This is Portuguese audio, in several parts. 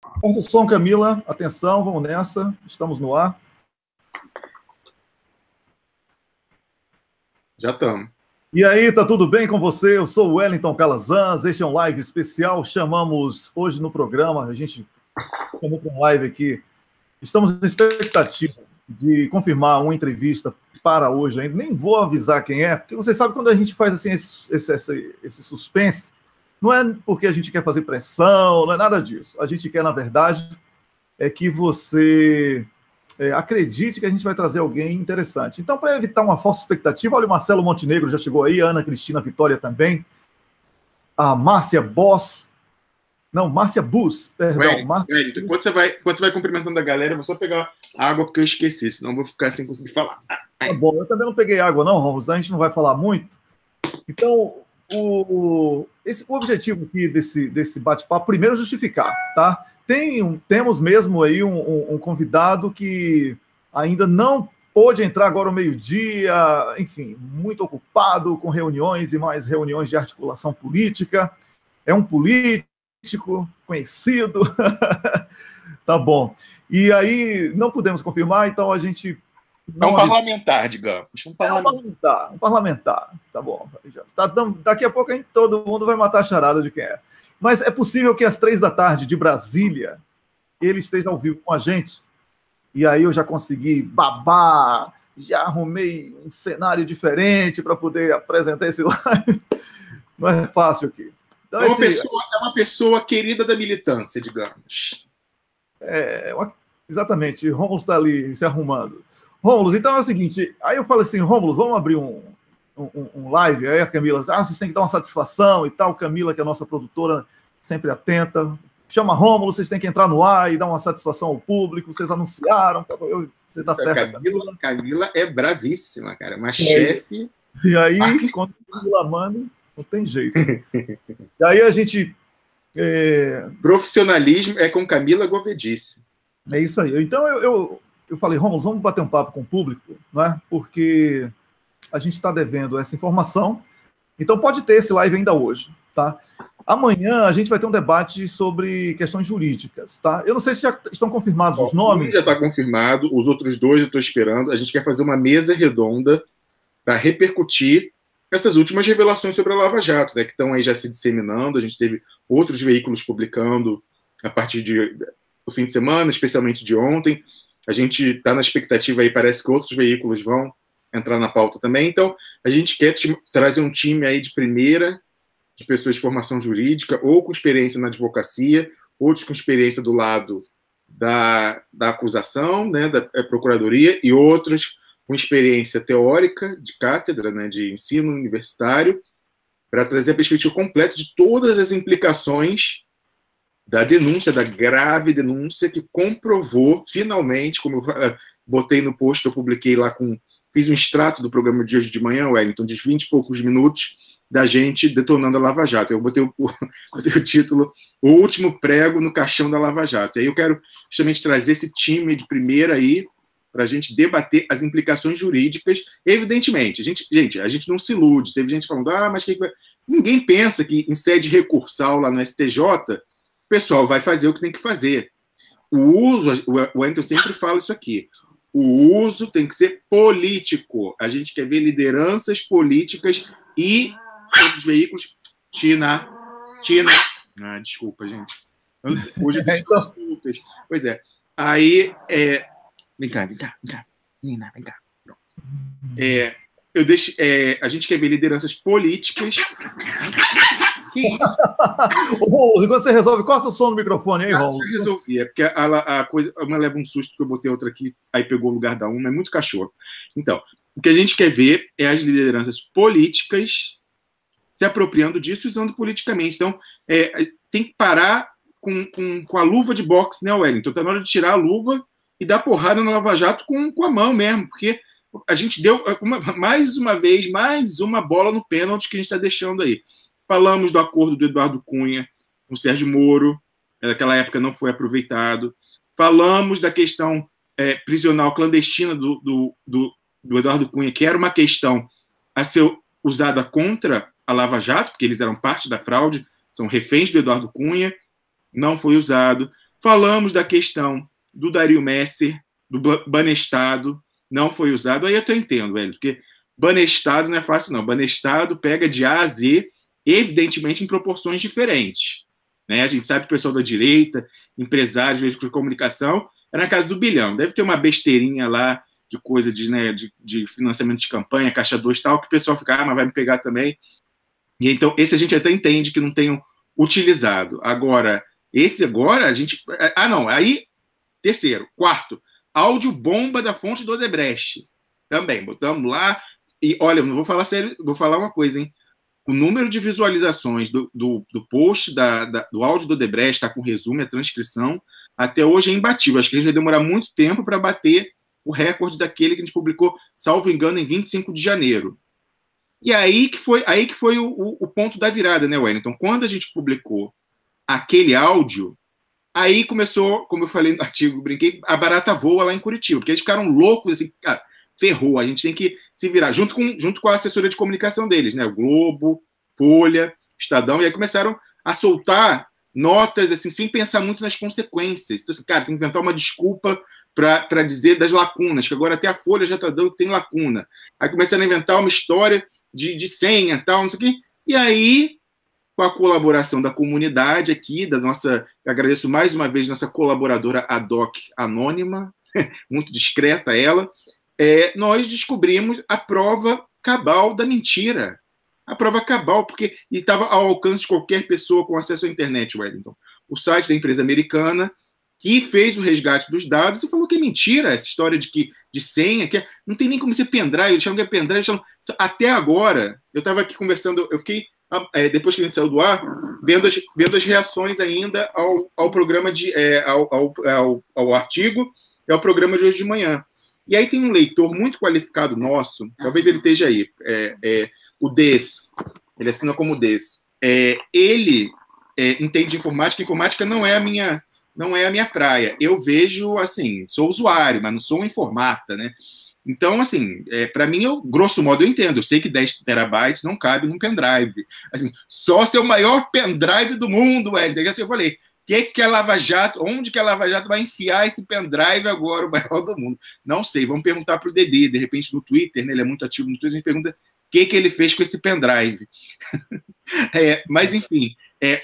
Corta o som, Camila. Atenção, vamos nessa. Estamos no ar. Já estamos. E aí, tá tudo bem com você? Eu sou o Wellington Calazans. Este é um live especial. Chamamos hoje no programa, a gente chamou para um live aqui. Estamos na expectativa de confirmar uma entrevista para hoje ainda. Nem vou avisar quem é, porque você sabe quando a gente faz assim esse suspense, não é porque a gente quer fazer pressão, não é nada disso. A gente quer, na verdade, é que você acredite que a gente vai trazer alguém interessante. Então, para evitar uma falsa expectativa, olha, o Marcelo Montenegro já chegou aí, a Ana Cristina Vitória também, a Márcia Boss, não, Márcia Bus, perdão. Wellington, quando você vai cumprimentando a galera, eu vou só pegar água porque eu esqueci, senão eu vou ficar sem conseguir falar. Tá bom, eu também não peguei água não, Romulo, a gente não vai falar muito. Então, o objetivo aqui desse bate-papo, primeiro justificar, tá? Temos mesmo aí um convidado que ainda não pôde entrar agora ao meio-dia, enfim, muito ocupado com reuniões e mais reuniões de articulação política. É um político conhecido. Tá bom. E aí não pudemos confirmar, então a gente... É um parlamentar, digamos. Um parlamentar, tá bom. Daqui a pouco todo mundo vai matar a charada de quem é. Mas é possível que às 3 da tarde de Brasília ele esteja ao vivo com a gente. E aí eu já consegui babar, já arrumei um cenário diferente para poder apresentar esse live. Não é fácil aqui. Então, é uma pessoa querida da militância, digamos. Exatamente. Rômulo está ali se arrumando. Rômulo, então é o seguinte, aí eu falo assim, Rômulo, vamos abrir um live, aí a Camila, vocês têm que dar uma satisfação e tal, Camila, que é a nossa produtora, sempre atenta, chama Rômulo, vocês têm que entrar no ar e dar uma satisfação ao público, vocês anunciaram, você tá certo. Camila é bravíssima, cara, uma chefe. E aí, quando a Camila manda, não tem jeito. E aí a gente... Profissionalismo é com Camila Govedice. É isso aí. Então eu falei, Rômulo, vamos bater um papo com o público, né? Porque a gente está devendo essa informação. Então pode ter esse live ainda hoje, tá? Amanhã a gente vai ter um debate sobre questões jurídicas, tá? Eu não sei se já estão confirmados os nomes. Já está confirmado, os outros dois eu estou esperando. A gente quer fazer uma mesa redonda para repercutir essas últimas revelações sobre a Lava Jato, né? Que estão aí já se disseminando. A gente teve outros veículos publicando a partir do fim de semana, especialmente de ontem. A gente está na expectativa aí, parece que outros veículos vão entrar na pauta também. Então, a gente quer trazer um time aí de primeira, de pessoas de formação jurídica, ou com experiência na advocacia, outros com experiência do lado da acusação, né, da procuradoria, e outros com experiência teórica, de cátedra, né, de ensino universitário, para trazer a perspectiva completa de todas as implicações da denúncia, da grave denúncia que comprovou, finalmente, como eu botei no post que eu publiquei lá, fiz um extrato do programa de hoje de manhã, Wellington, de 20 e poucos minutos, da gente detonando a Lava Jato. Eu botei o título O Último Prego no Caixão da Lava Jato. E aí eu quero justamente trazer esse time de primeira aí, para a gente debater as implicações jurídicas. Evidentemente, a gente não se ilude. Teve gente falando, mas ninguém pensa que em sede recursal lá no STJ, o pessoal vai fazer o que tem que fazer. O Wellington sempre fala isso aqui. O uso tem que ser político. A gente quer ver lideranças políticas e outros veículos. Tina. Desculpa, gente. Hoje eu então... Pois é. Aí, vem cá. Menina, vem cá. Pronto. A gente quer ver lideranças políticas. Enquanto você resolve, corta o som do microfone aí, Romulo. Eu resolvi, é porque a coisa, uma leva um susto porque eu botei outra aqui, aí pegou o lugar da uma, é muito cachorro. Então, o que a gente quer ver é as lideranças políticas se apropriando disso, usando politicamente. Então, tem que parar com a luva de boxe, né, Wellington? Tá na hora de tirar a luva e dar porrada na Lava Jato com a mão mesmo, porque a gente deu mais uma bola no pênalti que a gente está deixando aí. Falamos do acordo do Eduardo Cunha com o Sérgio Moro, naquela época não foi aproveitado. Falamos da questão prisional clandestina do Eduardo Cunha, que era uma questão a ser usada contra a Lava Jato, porque eles eram parte da fraude, são reféns do Eduardo Cunha, não foi usado. Falamos da questão do Dario Messer, do Banestado, não foi usado. Aí eu entendo, velho, porque Banestado não é fácil, não. Banestado pega de A a Z, evidentemente em proporções diferentes. Né? A gente sabe que o pessoal da direita, empresários de comunicação, é na casa do bilhão. Deve ter uma besteirinha lá de coisa de financiamento de campanha, caixa 2 e tal, que o pessoal fica, mas vai me pegar também. E então, esse a gente até entende que não tenham utilizado. Agora, esse agora, a gente... não, aí, terceiro. Quarto, áudio bomba da fonte do Odebrecht. Também, botamos lá. E, olha, não vou falar sério, vou falar uma coisa, hein? O número de visualizações do post do áudio do Odebrecht, está com resumo, a transcrição, até hoje é imbatível. Acho que a gente vai demorar muito tempo para bater o recorde daquele que a gente publicou, salvo engano, em 25 de janeiro. E aí que foi o ponto da virada, né, Wellington? Quando a gente publicou aquele áudio, aí começou, como eu falei no artigo, brinquei, a barata voa lá em Curitiba, porque eles ficaram loucos, assim, cara, ferrou, a gente tem que se virar, junto com a assessoria de comunicação deles, né? O Globo, Folha, Estadão, e aí começaram a soltar notas, assim, sem pensar muito nas consequências. Então, assim, cara, tem que inventar uma desculpa para dizer das lacunas, que agora até a Folha já está dando que tem lacuna. Aí começaram a inventar uma história de senha e tal, não sei o quê. E aí, com a colaboração da comunidade aqui, agradeço mais uma vez nossa colaboradora Adoc Anônima, muito discreta ela, nós descobrimos a prova cabal da mentira. A prova cabal, porque estava ao alcance de qualquer pessoa com acesso à internet, Wellington. O site da empresa americana que fez o resgate dos dados e falou que é mentira essa história de senha, não tem nem como ser pendrive, eles chamam que é pendrive, até agora, eu estava aqui conversando, eu fiquei, depois que a gente saiu do ar, vendo as reações ainda ao programa, ao artigo e ao programa de hoje de manhã. E aí tem um leitor muito qualificado nosso, talvez ele esteja aí, o Des, ele assina como Des. Ele entende informática, informática não é a minha praia. Eu vejo, assim, sou usuário, mas não sou um informata, né? Então, assim, para mim, grosso modo, eu entendo. Eu sei que 10 terabytes não cabe num pendrive. Assim, só ser o maior pendrive do mundo, assim, eu falei, que a Lava Jato, onde que a Lava Jato vai enfiar esse pendrive agora, o maior do mundo? Não sei, vamos perguntar para o Dedê, de repente no Twitter, né? Ele é muito ativo no Twitter, a gente pergunta o que ele fez com esse pendrive. Mas, enfim,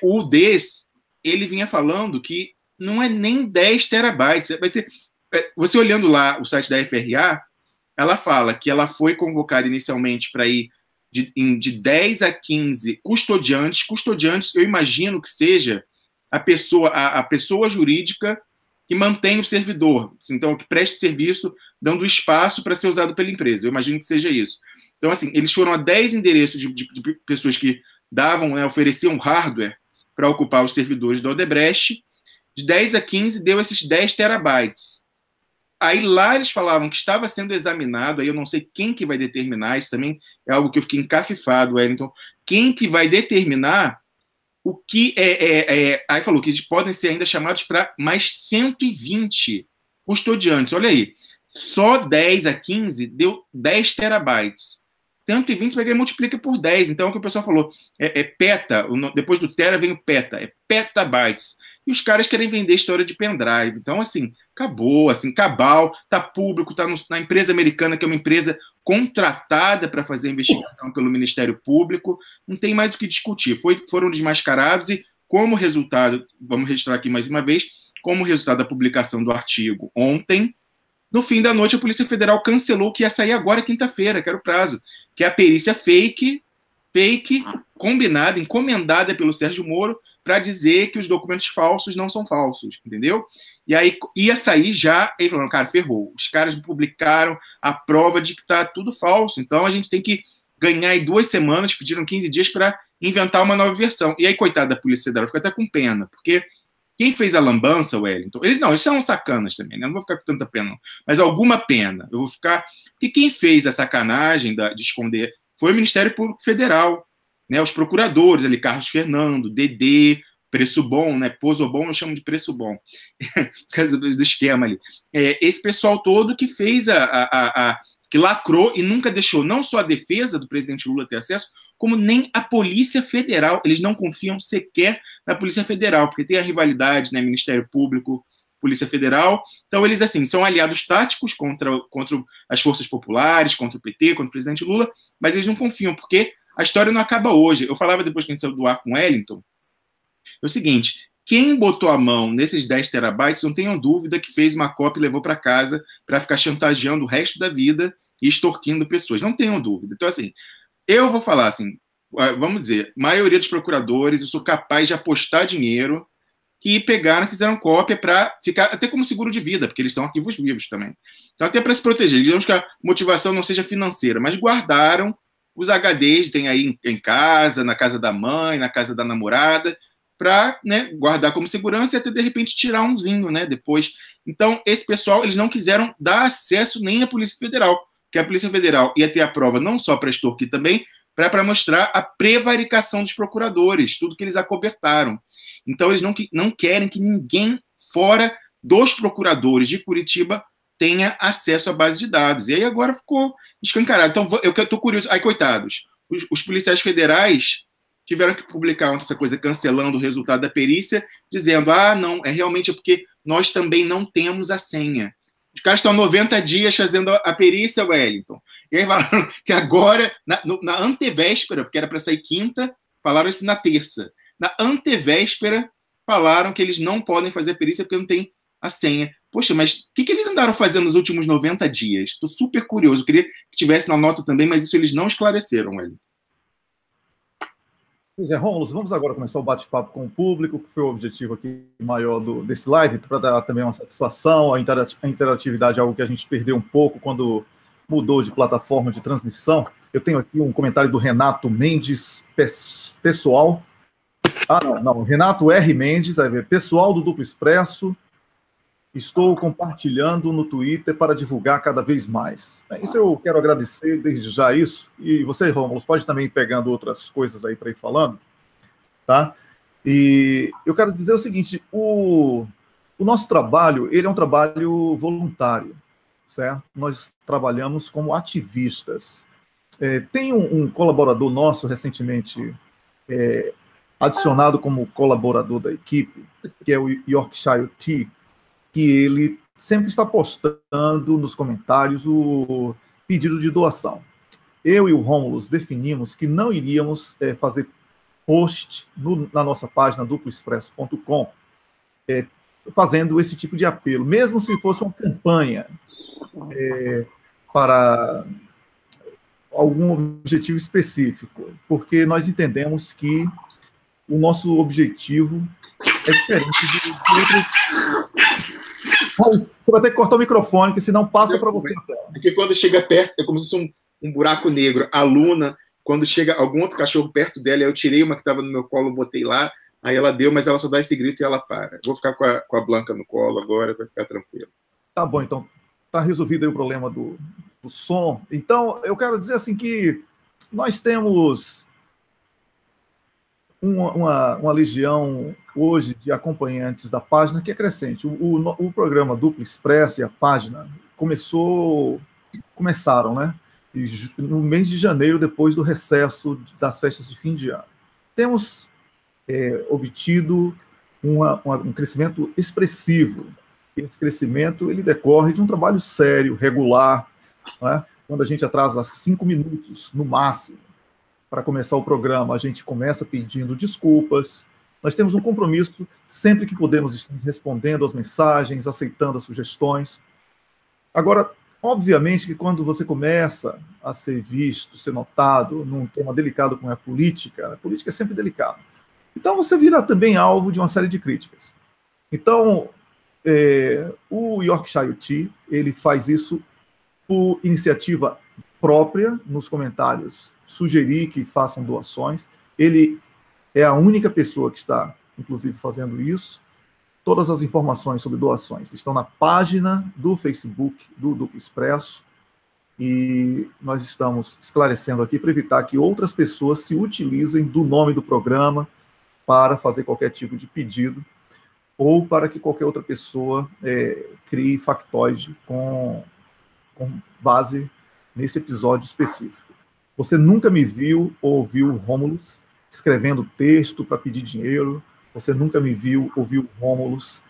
o Des, ele vinha falando que não é nem 10 terabytes. Vai ser, você olhando lá o site da FRA, ela fala que ela foi convocada inicialmente para ir de 10 a 15 custodiantes. Custodiantes, eu imagino que seja a pessoa jurídica que mantém o servidor. Então, que preste serviço, dando espaço para ser usado pela empresa. Eu imagino que seja isso. Então, assim, eles foram a 10 endereços de pessoas que davam, né, ofereciam hardware para ocupar os servidores da Odebrecht. De 10 a 15 deu esses 10 terabytes. Aí lá eles falavam que estava sendo examinado, aí eu não sei quem que vai determinar, isso também é algo que eu fiquei encafifado, Wellington. Quem que vai determinar o que aí falou que eles podem ser ainda chamados para mais 120 custodiantes. Olha aí, só 10 a 15 deu 10 terabytes. 120 você vai multiplica por 10. Então, é o que o pessoal falou, peta, depois do tera vem o peta, petabytes. E os caras querem vender história de pendrive. Então, assim, acabou, assim, cabal, tá público, tá na empresa americana, que é uma empresa contratada para fazer a investigação pelo Ministério Público, não tem mais o que discutir. Foram desmascarados e, como resultado, vamos registrar aqui mais uma vez, como resultado da publicação do artigo ontem, no fim da noite a Polícia Federal cancelou o que ia sair agora, quinta-feira, que era o prazo, que é a perícia fake, combinada, encomendada pelo Sérgio Moro, para dizer que os documentos falsos não são falsos, entendeu? E aí ia sair já, ele falou, cara, ferrou. Os caras publicaram a prova de que está tudo falso, então a gente tem que ganhar aí 2 semanas, pediram 15 dias para inventar uma nova versão. E aí, coitada da Polícia Federal, fica até com pena, porque quem fez a lambança, Wellington, eles são sacanas também, né? Não vou ficar com tanta pena, não. Mas alguma pena. Eu vou ficar... Porque quem fez a sacanagem de esconder foi o Ministério Público Federal, né? Os procuradores ali, Carlos Fernando, Dedê, Preço Bom, né? Pozo Bom eu chamo de Preço Bom, por causa do esquema ali. Esse pessoal todo que fez que lacrou e nunca deixou não só a defesa do presidente Lula ter acesso, como nem a Polícia Federal, eles não confiam sequer na Polícia Federal, porque tem a rivalidade, né, Ministério Público, Polícia Federal, então eles, assim, são aliados táticos contra as forças populares, contra o PT, contra o presidente Lula, mas eles não confiam, porque a história não acaba hoje. Eu falava depois que a gente saiu do ar com o Wellington, é o seguinte, quem botou a mão nesses 10 terabytes, não tenham dúvida que fez uma cópia e levou para casa para ficar chantageando o resto da vida e extorquindo pessoas, não tenham dúvida. Então, assim, eu vou falar assim, vamos dizer, maioria dos procuradores, eu sou capaz de apostar dinheiro que pegaram e fizeram cópia para ficar até como seguro de vida, porque eles estão arquivos vivos também. Então, até para se proteger. Digamos que a motivação não seja financeira, mas guardaram os HDs, tem aí em casa, na casa da mãe, na casa da namorada, para, né, guardar como segurança e até, de repente, tirar umzinho, né, depois. Então, esse pessoal, eles não quiseram dar acesso nem à Polícia Federal, porque a Polícia Federal ia ter a prova não só para extorquir também, para mostrar a prevaricação dos procuradores, tudo que eles acobertaram. Então, eles não querem que ninguém fora dos procuradores de Curitiba tenha acesso à base de dados. E aí agora ficou escancarado. Então, eu estou curioso. Aí, coitados, os policiais federais tiveram que publicar essa coisa cancelando o resultado da perícia, dizendo, não, realmente porque nós também não temos a senha. Os caras estão 90 dias fazendo a perícia, Wellington. E aí falaram que agora, na antevéspera, porque era para sair quinta, falaram isso na terça. Na antevéspera, falaram que eles não podem fazer a perícia porque não tem a senha. Poxa, mas o que eles andaram fazendo nos últimos 90 dias? Estou super curioso. Queria que tivesse na nota também, mas isso eles não esclareceram, Wellington. Pois é, Rômulo, vamos agora começar o bate-papo com o público, que foi o objetivo aqui maior desse live, para dar também uma satisfação. A interatividade é algo que a gente perdeu um pouco quando mudou de plataforma de transmissão. Eu tenho aqui um comentário do Renato Mendes, pessoal. Não, Renato R. Mendes, pessoal do Duplo Expresso, estou compartilhando no Twitter para divulgar cada vez mais. Isso eu quero agradecer desde já isso. E você, Rômulo, pode também ir pegando outras coisas aí para ir falando, tá? E eu quero dizer o seguinte, o nosso trabalho, ele é um trabalho voluntário, certo? Nós trabalhamos como ativistas. Tem um colaborador nosso recentemente adicionado como colaborador da equipe, que é o Yorkshire Tea, que ele sempre está postando nos comentários o pedido de doação. Eu e o Rômulo definimos que não iríamos fazer post na nossa página duploexpresso.com fazendo esse tipo de apelo, mesmo se fosse uma campanha para algum objetivo específico, porque nós entendemos que o nosso objetivo é diferente de outros. Você vai ter que cortar o microfone, que senão passa para você. Porque quando chega perto, é como se fosse um buraco negro. A Luna, quando chega algum outro cachorro perto dela, eu tirei uma que estava no meu colo, botei lá, aí ela deu, mas ela só dá esse grito e ela para. Vou ficar com a Blanca no colo agora, vai ficar tranquilo. Tá bom, então. Tá resolvido aí o problema do som. Então, eu quero dizer assim que nós temos uma legião hoje de acompanhantes da página que é crescente. O programa Duplo Expresso e a página começaram, né? No mês de janeiro, depois do recesso das festas de fim de ano. Temos obtido um crescimento expressivo. Esse crescimento ele decorre de um trabalho sério, regular, né? Quando a gente atrasa 5 minutos, no máximo, para começar o programa, a gente começa pedindo desculpas. Nós temos um compromisso, sempre que podemos, estamos respondendo às mensagens, aceitando as sugestões. Agora, obviamente que quando você começa a ser visto, ser notado num tema delicado como a política é sempre delicada. Então você vira também alvo de uma série de críticas. Então, o Yorkshire Tea, ele faz isso por iniciativa própria, nos comentários, sugerir que façam doações. Ele é a única pessoa que está, inclusive, fazendo isso. Todas as informações sobre doações estão na página do Facebook do Duplo Expresso e nós estamos esclarecendo aqui para evitar que outras pessoas se utilizem do nome do programa para fazer qualquer tipo de pedido ou para que qualquer outra pessoa crie factoide com base nesse episódio específico. Você nunca me viu ou ouviu o Rômulus escrevendo texto para pedir dinheiro. Você nunca me viu ou ouviu o Rômulus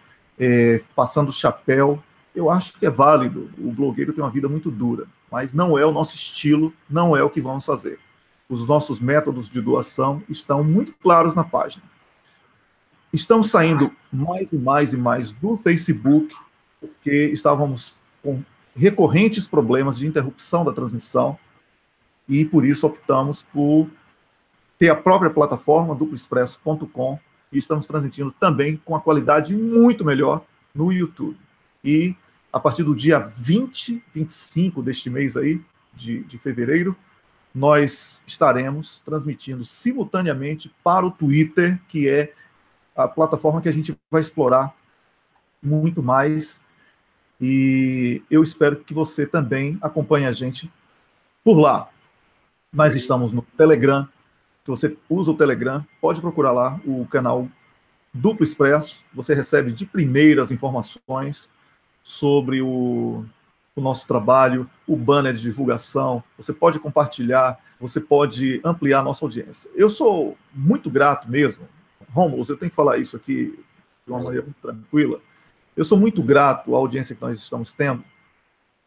passando chapéu. Eu acho que é válido. O blogueiro tem uma vida muito dura, mas não é o nosso estilo, não é o que vamos fazer. Os nossos métodos de doação estão muito claros na página. Estão saindo mais e mais e mais do Facebook, porque estávamos com recorrentes problemas de interrupção da transmissão, e por isso optamos por ter a própria plataforma, duploexpresso.com, e estamos transmitindo também com a qualidade muito melhor no YouTube. E a partir do dia 20, 25 deste mês aí, de fevereiro, nós estaremos transmitindo simultaneamente para o Twitter, que é a plataforma que a gente vai explorar muito mais, e eu espero que você também acompanhe a gente por lá. Nós estamos no Telegram. Se você usa o Telegram, pode procurar lá o canal Duplo Expresso. Você recebe de primeira as informações sobre o nosso trabalho, o banner de divulgação. Você pode compartilhar, você pode ampliar a nossa audiência. Eu sou muito grato mesmo, Rômulus, eu tenho que falar isso aqui de uma maneira muito tranquila. Eu sou muito grato à audiência que nós estamos tendo,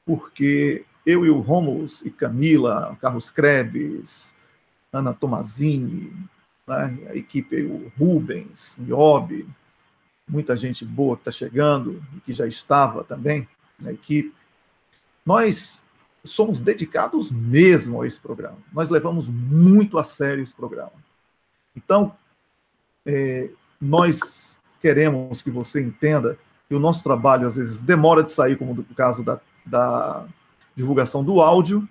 porque eu e o Rômulus e Camila, Carlos Krebs, Ana Tomazini, né, a equipe, o Rubens, Niobe, muita gente boa que está chegando e que já estava também na equipe. Nós somos dedicados mesmo a esse programa. Nós levamos muito a sério esse programa. Então, nós queremos que você entenda que o nosso trabalho, às vezes, demora de sair, como no caso da divulgação do áudio,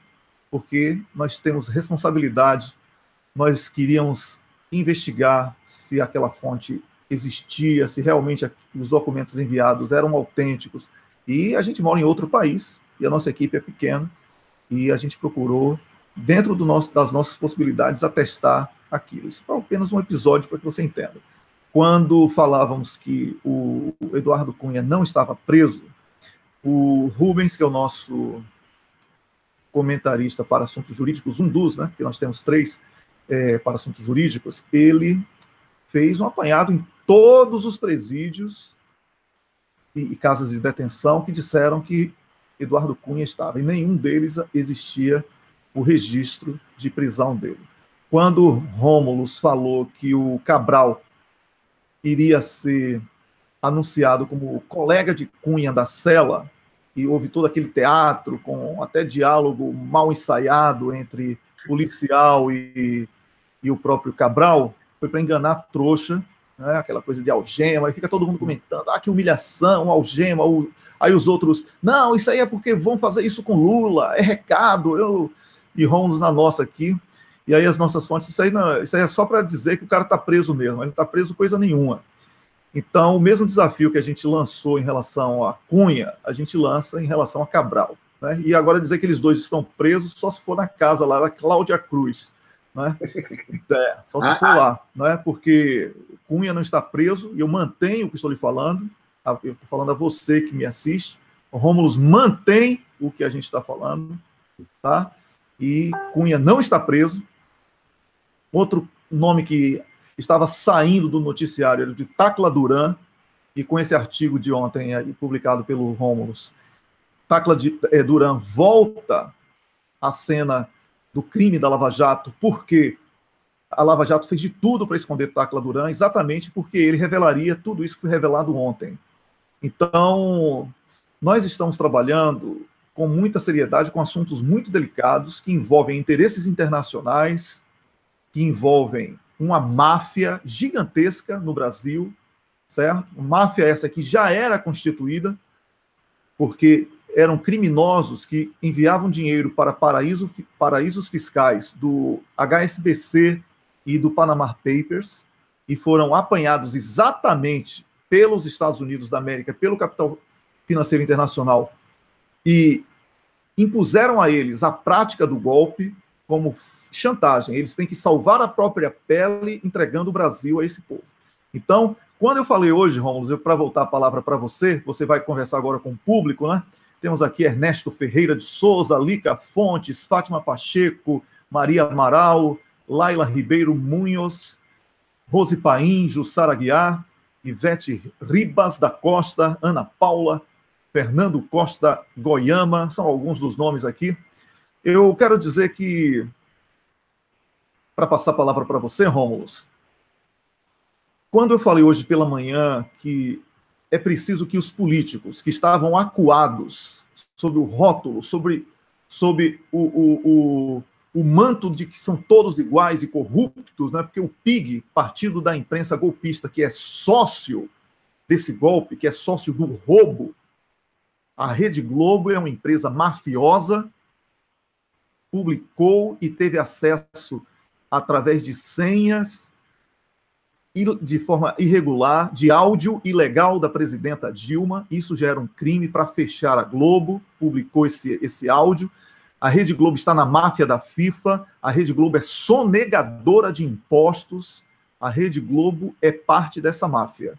porque nós temos responsabilidade, nós queríamos investigar se aquela fonte existia, se realmente os documentos enviados eram autênticos, e a gente mora em outro país, e a nossa equipe é pequena, e a gente procurou, dentro das nossas possibilidades, atestar aquilo. Isso foi apenas um episódio para que você entenda. Quando falávamos que o Eduardo Cunha não estava preso, o Rubens, que é o nosso comentarista para assuntos jurídicos, um dos, né, porque nós temos 3 para assuntos jurídicos, ele fez um apanhado em todos os presídios e casas de detenção que disseram que Eduardo Cunha estava. Em nenhum deles existia o registro de prisão dele. Quando Rômulus falou que o Cabral iria ser anunciado como colega de Cunha da cela, e houve todo aquele teatro, com até diálogo mal ensaiado entre policial e o próprio Cabral, foi para enganar a trouxa, né, aquela coisa de algema, e fica todo mundo comentando, que humilhação, algema, aí os outros, não, isso aí é porque vão fazer isso com Lula, é recado, e Rômulus na nossa aqui, e aí as nossas fontes, isso aí é só para dizer que o cara está preso mesmo, ele não está preso coisa nenhuma. Então, o mesmo desafio que a gente lançou em relação a Cunha, a gente lança em relação a Cabral, né? E agora dizer que eles dois estão presos só se for na casa lá da Cláudia Cruz, né? Só se for lá, né? Porque Cunha não está preso, e eu mantenho o que estou lhe falando, eu estou falando a você que me assiste, o Rômulus mantém o que a gente está falando, tá? E Cunha não está preso. Outro nome que estava saindo do noticiário era de Tacla Duran, e com esse artigo de ontem publicado pelo Rômulus, Tacla Duran volta à cena do crime da Lava Jato, porque a Lava Jato fez de tudo para esconder Tacla Duran, exatamente porque ele revelaria tudo isso que foi revelado ontem. Então, nós estamos trabalhando com muita seriedade, com assuntos muito delicados, que envolvem interesses internacionais, que envolvem uma máfia gigantesca no Brasil, certo? Máfia essa que já era constituída, porque eram criminosos que enviavam dinheiro para paraísos fiscais do HSBC e do Panama Papers, e foram apanhados exatamente pelos Estados Unidos da América, pelo capital financeiro internacional, e impuseram a eles a prática do golpe como chantagem. Eles têm que salvar a própria pele entregando o Brasil a esse povo. Então, quando eu falei hoje, Rômulus, para voltar a palavra para você, você vai conversar agora com o público, né? temos aqui Ernesto Ferreira de Souza, Lica Fontes, Fátima Pacheco, Maria Amaral, Laila Ribeiro Munhoz, Rose Paim, Jussara Guiar, Ivete Ribas da Costa, Ana Paula, Fernando Costa Goiama, são alguns dos nomes aqui. Eu quero dizer que, para passar a palavra para você, Rômulus, quando eu falei hoje pela manhã que é preciso que os políticos que estavam acuados sob o rótulo, sob o manto de que são todos iguais e corruptos, né? Porque o PIG, Partido da Imprensa Golpista, que é sócio desse golpe, que é sócio do roubo, a Rede Globo é uma empresa mafiosa, publicou e teve acesso através de senhas de forma irregular, de áudio ilegal da presidenta Dilma. Isso já era um crime para fechar a Globo, publicou esse áudio. A Rede Globo está na máfia da FIFA, a Rede Globo é sonegadora de impostos, a Rede Globo é parte dessa máfia.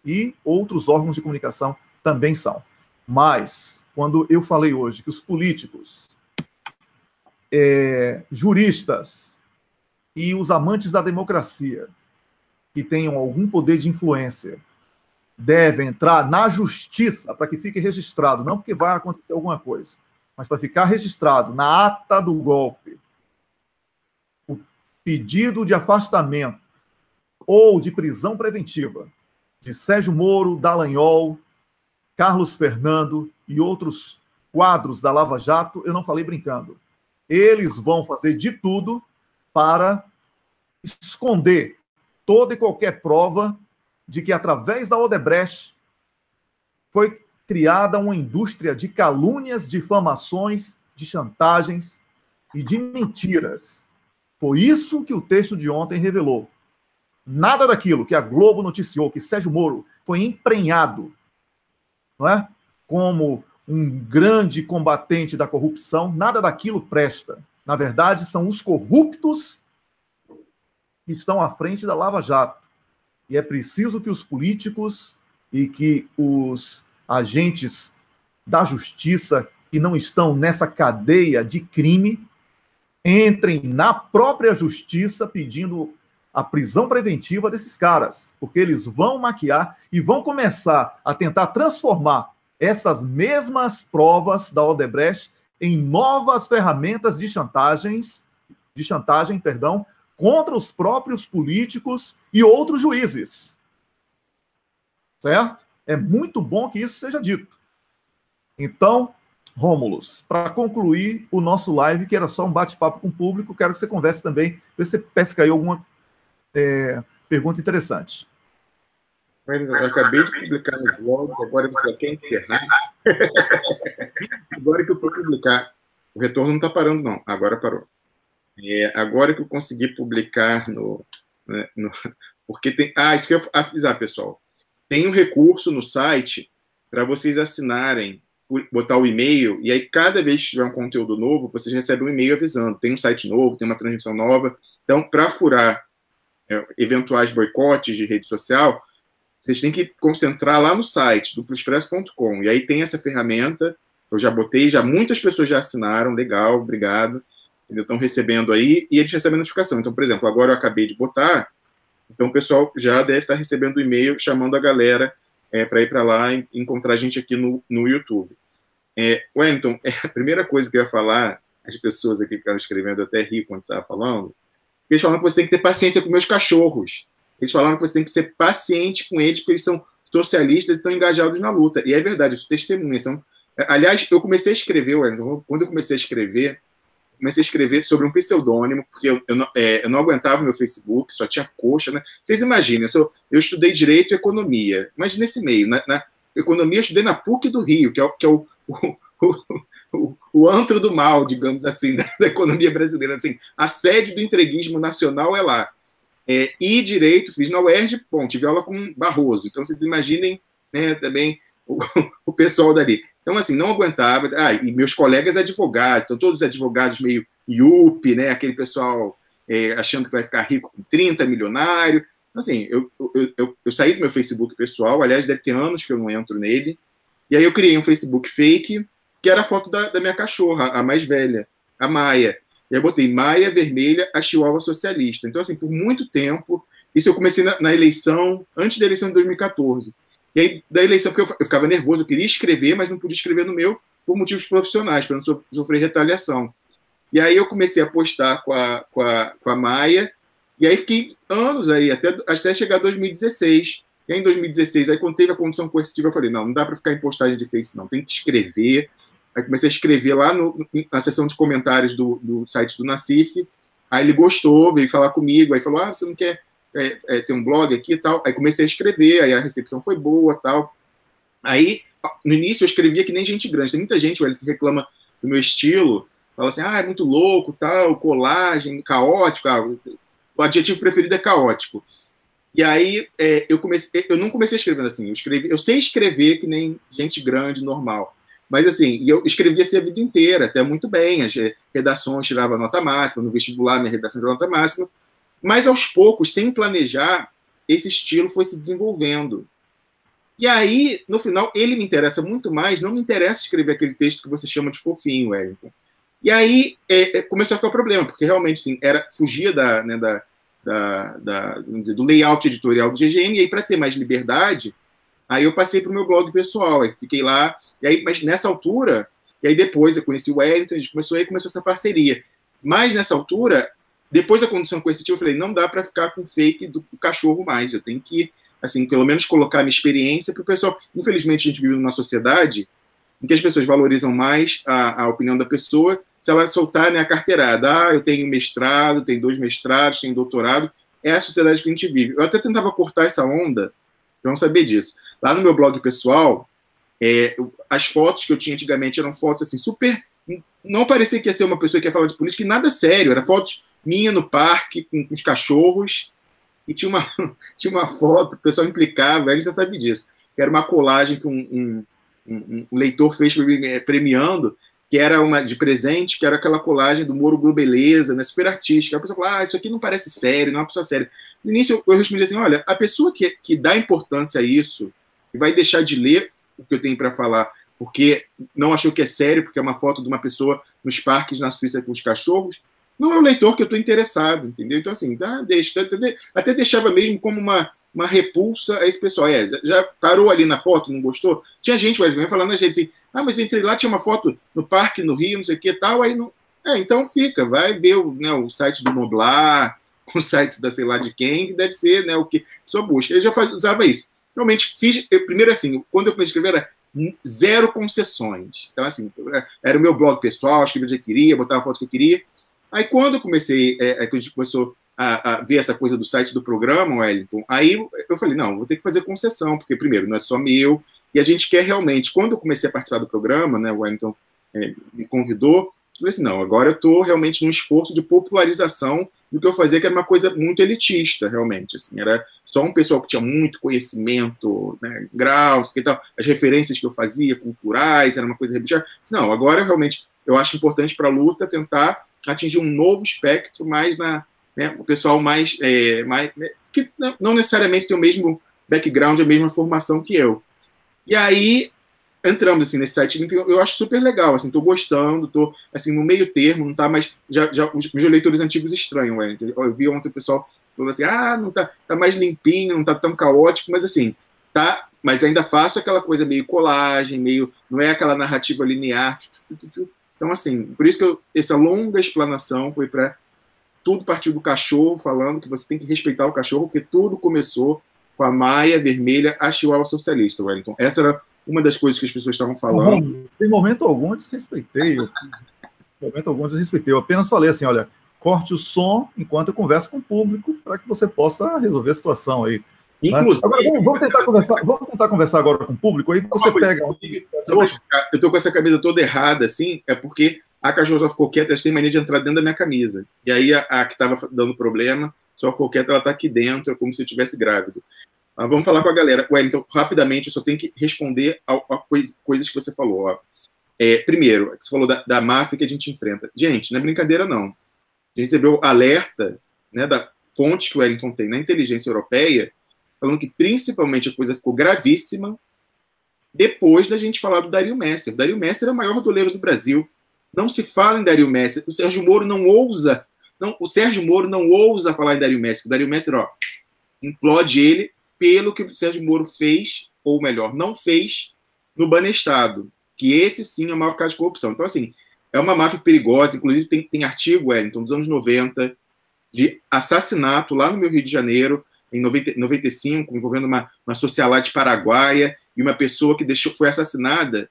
E outros órgãos de comunicação também são. Mas, quando eu falei hoje que os políticos, juristas e os amantes da democracia que tenham algum poder de influência devem entrar na justiça para que fique registrado, não porque vai acontecer alguma coisa, mas para ficar registrado na ata do golpe, o pedido de afastamento ou de prisão preventiva de Sérgio Moro, Dallagnol, Carlos Fernando e outros quadros da Lava Jato, eu não falei brincando. Eles vão fazer de tudo para esconder toda e qualquer prova de que, através da Odebrecht, foi criada uma indústria de calúnias, difamações, de chantagens e de mentiras. Foi isso que o texto de ontem revelou. Nada daquilo que a Globo noticiou, que Sérgio Moro foi emprenhado, não é? Como um grande combatente da corrupção, nada daquilo presta. Na verdade, são os corruptos que estão à frente da Lava Jato. E é preciso que os políticos e que os agentes da justiça que não estão nessa cadeia de crime entrem na própria justiça pedindo a prisão preventiva desses caras, porque eles vão maquiar e vão começar a tentar transformar essas mesmas provas da Odebrecht em novas ferramentas de chantagem, contra os próprios políticos e outros juízes. Certo? É muito bom que isso seja dito. Então, Rômulus, para concluir o nosso live, que era só um bate-papo com o público, quero que você converse também, ver se você pesca aí alguma pergunta interessante. Eu acabei de publicar no blog, agora você já quer encerrar. Agora que eu for publicar, o retorno não está parando, não. Agora parou. Agora que eu consegui publicar porque tem... isso que eu ia avisar, pessoal. Tem um recurso no site para vocês assinarem, botar o e-mail, e aí cada vez que tiver um conteúdo novo, vocês recebem um e-mail avisando. Tem um site novo, tem uma transmissão nova. Então, para furar eventuais boicotes de rede social, vocês têm que concentrar lá no site, duploexpresso.com. E aí tem essa ferramenta, eu já botei, muitas pessoas já assinaram, legal, obrigado. Estão recebendo aí, e eles recebem notificação. Então, por exemplo, agora eu acabei de botar, então o pessoal já deve estar recebendo e-mail chamando a galera para ir para lá e encontrar a gente aqui no YouTube. Wellington, a primeira coisa que eu ia falar, as pessoas aqui que estavam escrevendo, eu até ri quando estava falando, eles falaram que você tem que ter paciência com meus cachorros. Eles falaram que você tem que ser paciente com eles, porque eles são socialistas e estão engajados na luta. E é verdade, isso testemunha. Aliás, eu comecei a escrever, Wellington, quando eu comecei a escrever sobre um pseudônimo, porque eu não aguentava o meu Facebook, só tinha coxa, né? Vocês imaginem, eu estudei Direito e Economia, mas nesse meio, na Economia eu estudei na PUC do Rio, que é o antro do mal, digamos assim, da economia brasileira. Assim, a sede do entreguismo nacional é lá. E Direito, fiz na UERJ, tive aula com Barroso. Então, vocês imaginem, né, também o pessoal dali. Então, assim, não aguentava. E meus colegas advogados, são todos advogados meio IUP, né, aquele pessoal achando que vai ficar rico com 30, milionário. Então, assim, eu saí do meu Facebook pessoal, aliás, deve ter anos que eu não entro nele, e aí eu criei um Facebook fake, que era a foto da minha cachorra, a mais velha, a Maia. E aí eu botei Maia Vermelha, a Chihuahua Socialista. Então, assim, por muito tempo, isso eu comecei na eleição, antes da eleição de 2014. E aí, da eleição, porque eu ficava nervoso, eu queria escrever, mas não podia escrever no meu por motivos profissionais, para não sofrer retaliação. E aí eu comecei a postar com a Maia, e aí fiquei anos aí, até chegar a 2016. E aí, em 2016, aí quando teve a condição coercitiva, eu falei, não dá para ficar em postagem de Face, não, tem que escrever. Aí comecei a escrever lá na seção de comentários do site do Nassif. Aí ele gostou, veio falar comigo, aí falou, você não quer ter um blog aqui e tal? Aí comecei a escrever, aí a recepção foi boa tal. Aí, no início, eu escrevia que nem gente grande. Tem muita gente que reclama do meu estilo, fala assim, é muito louco, tal, colagem, caótico. O adjetivo preferido é caótico. E aí, eu não comecei escrevendo assim. Eu sei escrever que nem gente grande, normal. Mas, assim, eu escrevia assim a vida inteira, até muito bem. As redações tirava nota máxima, no vestibular, minha redação tirava nota máxima. Mas, aos poucos, sem planejar, esse estilo foi se desenvolvendo. E aí, no final, ele me interessa muito mais, não me interessa escrever aquele texto que você chama de fofinho, Wellington. E aí começou a ficar o problema, porque realmente sim, fugia vamos dizer, do layout editorial do GGN, e aí, para ter mais liberdade, aí eu passei para o meu blog pessoal, aí fiquei lá, e aí, mas nessa altura, e aí depois eu conheci o Wellington, a gente começou essa parceria. Mas nessa altura, depois da condição coercitiva, eu falei, não dá para ficar com fake do cachorro mais, eu tenho que, assim, pelo menos colocar minha experiência para o pessoal. Infelizmente, a gente vive numa sociedade em que as pessoas valorizam mais a opinião da pessoa se ela soltar, né, a carteirada. Eu tenho mestrado, tenho 2 mestrados, tenho doutorado. É a sociedade que a gente vive. Eu até tentava cortar essa onda, para não saber disso. Lá no meu blog pessoal, as fotos que eu tinha antigamente eram fotos assim, super... Não parecia que ia ser uma pessoa que ia falar de política, e nada sério. Era fotos minha no parque, com os cachorros, e tinha uma foto que o pessoal implicava, ele já sabe disso, que era uma colagem que um leitor fez premiando, que era uma de presente, que era aquela colagem do Moro Beleza, né, super artística. A pessoa falou, isso aqui não parece sério, não é uma pessoa séria. No início eu respondi assim, olha, a pessoa que dá importância a isso, e vai deixar de ler o que eu tenho para falar, porque não achou que é sério, porque é uma foto de uma pessoa nos parques na Suíça com os cachorros, não é o leitor que eu estou interessado, entendeu? Então, assim, até deixava mesmo como uma repulsa a esse pessoal. Já parou ali na foto, não gostou? Tinha gente, vai falando na gente assim, mas eu entrei lá, tinha uma foto no parque, no Rio, não sei o que tal, aí não... então fica, vai ver o site do Noblar, o site da sei lá de quem, que deve ser, né, o que só busca. Eu já usava isso. Realmente, primeiro assim, quando eu comecei a escrever, era 0 concessões. Então, assim, era o meu blog pessoal, escrevia o que eu queria, botava a foto que eu queria. Aí, quando eu comecei, que a gente começou a ver essa coisa do site do programa, Wellington, aí eu falei, não, vou ter que fazer concessão, porque, primeiro, não é só meu, e a gente quer realmente... Quando eu comecei a participar do programa, né, o Wellington me convidou, eu falei assim, não, agora eu estou realmente num esforço de popularização do que eu fazia, que era uma coisa muito elitista, realmente, assim, era só um pessoal que tinha muito conhecimento, né, graus, que tal, as referências que eu fazia, culturais, era uma coisa rebuscada. Não, agora eu acho importante para a luta tentar atingir um novo espectro mais o pessoal mais que não necessariamente tem o mesmo background, a mesma formação que eu. E aí entramos assim nesse site, eu acho super legal, assim, tô gostando, tô assim no meio termo, não tá mais já os meus leitores antigos estranham, eu vi ontem o pessoal falou assim, não tá mais limpinho, não tá tão caótico, mas assim, mas ainda faço aquela coisa meio colagem, meio, não é aquela narrativa linear. Então, assim, por isso que essa longa explanação foi para tudo partiu do cachorro, falando que você tem que respeitar o cachorro, porque tudo começou com a Maia Vermelha, a Chihuahua Socialista, Wellington. Essa era uma das coisas que as pessoas estavam falando. Em momento algum eu desrespeitei. Eu apenas falei assim, olha, corte o som enquanto eu converso com o público para que você possa resolver a situação aí. Inclusive, agora, vamos tentar conversar agora com o público, aí você pega... Eu tô com essa camisa toda errada, assim, é porque a cachorra só ficou quieta, ela tem mania de entrar dentro da minha camisa. E aí a que estava dando problema, só ficou quieta, ela tá aqui dentro, é como se eu estivesse grávido. Vamos falar com a galera. Então, rapidamente, eu só tenho que responder a coisas que você falou. Ó. Primeiro, você falou da máfia que a gente enfrenta. Gente, não é brincadeira, não. A gente recebeu alerta, né, da fonte que o Wellington tem na inteligência europeia, falando que, principalmente, a coisa ficou gravíssima depois da gente falar do Dario Messer. O Dario Messer é o maior doleiro do Brasil. Não se fala em Dario Messer. O Sérgio Moro não ousa. O Sérgio Moro não ousa falar em Dario Messer. O Dario Messer, ó, implode ele pelo que o Sérgio Moro fez, ou melhor, não fez, no Banestado. Que esse sim é o maior caso de corrupção. Então, assim, é uma máfia perigosa. Inclusive, tem artigo, Wellington, dos anos 90, de assassinato lá no meu Rio de Janeiro, em 95, envolvendo uma socialite paraguaia e uma pessoa que foi assassinada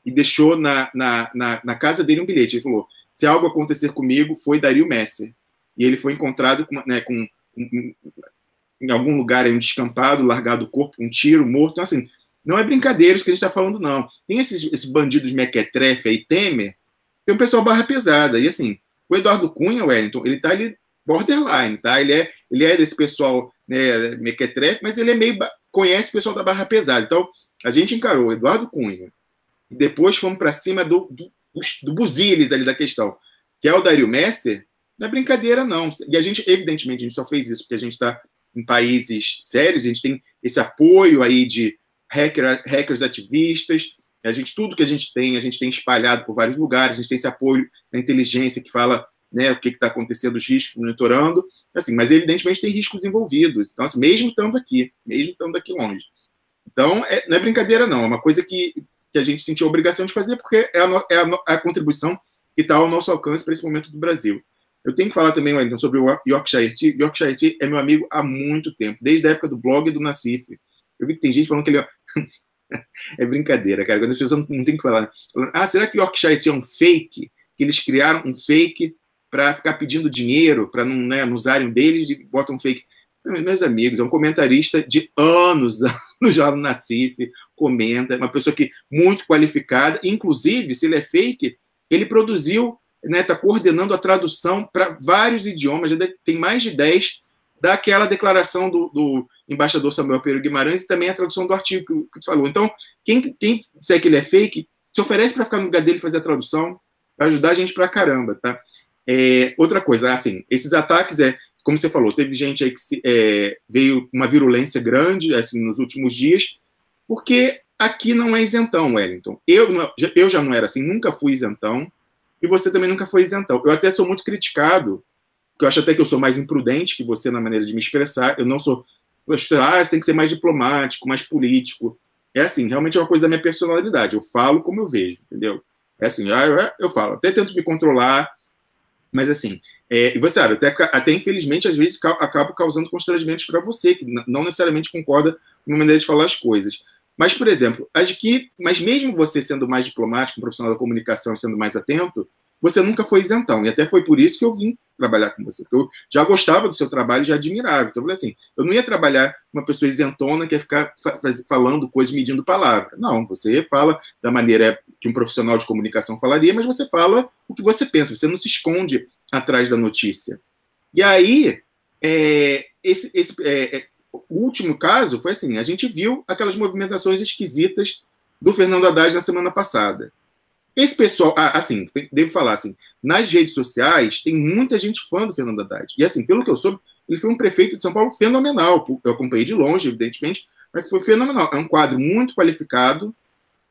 e deixou na casa dele um bilhete. Ele falou, se algo acontecer comigo, foi Dario Messer. E ele foi encontrado em algum lugar, um descampado, largado o corpo, um tiro, morto. Então, assim, não é brincadeira isso que a gente está falando, não. Tem esses bandidos mequetrefe aí, Temer, tem um pessoal barra pesada. E, assim, o Eduardo Cunha, Wellington, ele tá ali borderline, tá? Ele é desse pessoal, né, mequetrefe, mas ele é meio... conhece o pessoal da barra pesada. Então, a gente encarou o Eduardo Cunha, e depois fomos para cima do buziles ali da questão, que é o Dario Messer. Não é brincadeira, não. E a gente, evidentemente, a gente só fez isso porque a gente está em países sérios, a gente tem esse apoio aí de hackers ativistas, tudo que a gente tem espalhado por vários lugares, a gente tem esse apoio da inteligência que fala, né, o que está acontecendo, os riscos, monitorando, assim, mas evidentemente tem riscos envolvidos. Então, assim, mesmo estando aqui longe. Então, não é brincadeira, não. É uma coisa que a gente sentiu a obrigação de fazer, porque é a contribuição que está ao nosso alcance para esse momento do Brasil. Eu tenho que falar também, Wellington, sobre o Yorkshire Tea. Yorkshire Tea é meu amigo há muito tempo, desde a época do blog do Nassif. Eu vi que tem gente falando que ele... é brincadeira, cara. Quando as pessoas não tem que falar. Será que o Yorkshire Tea é um fake? Que eles criaram um fake para ficar pedindo dinheiro, para não usarem deles e botam um fake. Meus amigos, é um comentarista de anos já no Nassif, comenta, é uma pessoa muito qualificada, inclusive, se ele é fake, ele produziu, né, está coordenando a tradução para vários idiomas, já tem mais de 10 daquela declaração do embaixador Samuel Pereira Guimarães e também a tradução do artigo que tu falou. Então, quem disser que ele é fake, se oferece para ficar no lugar dele fazer a tradução, para ajudar a gente pra caramba, tá? Outra coisa, assim, esses ataques, como você falou, teve gente aí que veio uma virulência grande, assim, nos últimos dias, porque aqui não é isentão, Wellington. Eu já não era assim, nunca fui isentão, e você também nunca foi isentão. Eu até sou muito criticado, porque eu acho até que eu sou mais imprudente que você na maneira de me expressar. Eu não sou... você tem que ser mais diplomático, mais político. É assim, realmente é uma coisa da minha personalidade. Eu falo como eu vejo, entendeu? É assim, eu falo. Até tento me controlar, mas assim... e você sabe, até infelizmente, às vezes, acabo causando constrangimentos para você, que não necessariamente concorda com a minha maneira de falar as coisas. Mas, por exemplo, mas mesmo você sendo mais diplomático, um profissional da comunicação, sendo mais atento, você nunca foi isentão. E até foi por isso que eu vim trabalhar com você. Porque eu já gostava do seu trabalho, já admirava. Então, eu falei assim, eu não ia trabalhar com uma pessoa isentona que ia ficar falando coisas, medindo palavra. Não, você fala da maneira que um profissional de comunicação falaria, mas você fala o que você pensa. Você não se esconde atrás da notícia. E aí, o último caso foi assim, a gente viu aquelas movimentações esquisitas do Fernando Haddad na semana passada. Esse pessoal, assim, devo falar assim, nas redes sociais tem muita gente fã do Fernando Haddad. E assim, pelo que eu soube, ele foi um prefeito de São Paulo fenomenal. Eu acompanhei de longe, evidentemente, mas foi fenomenal. É um quadro muito qualificado,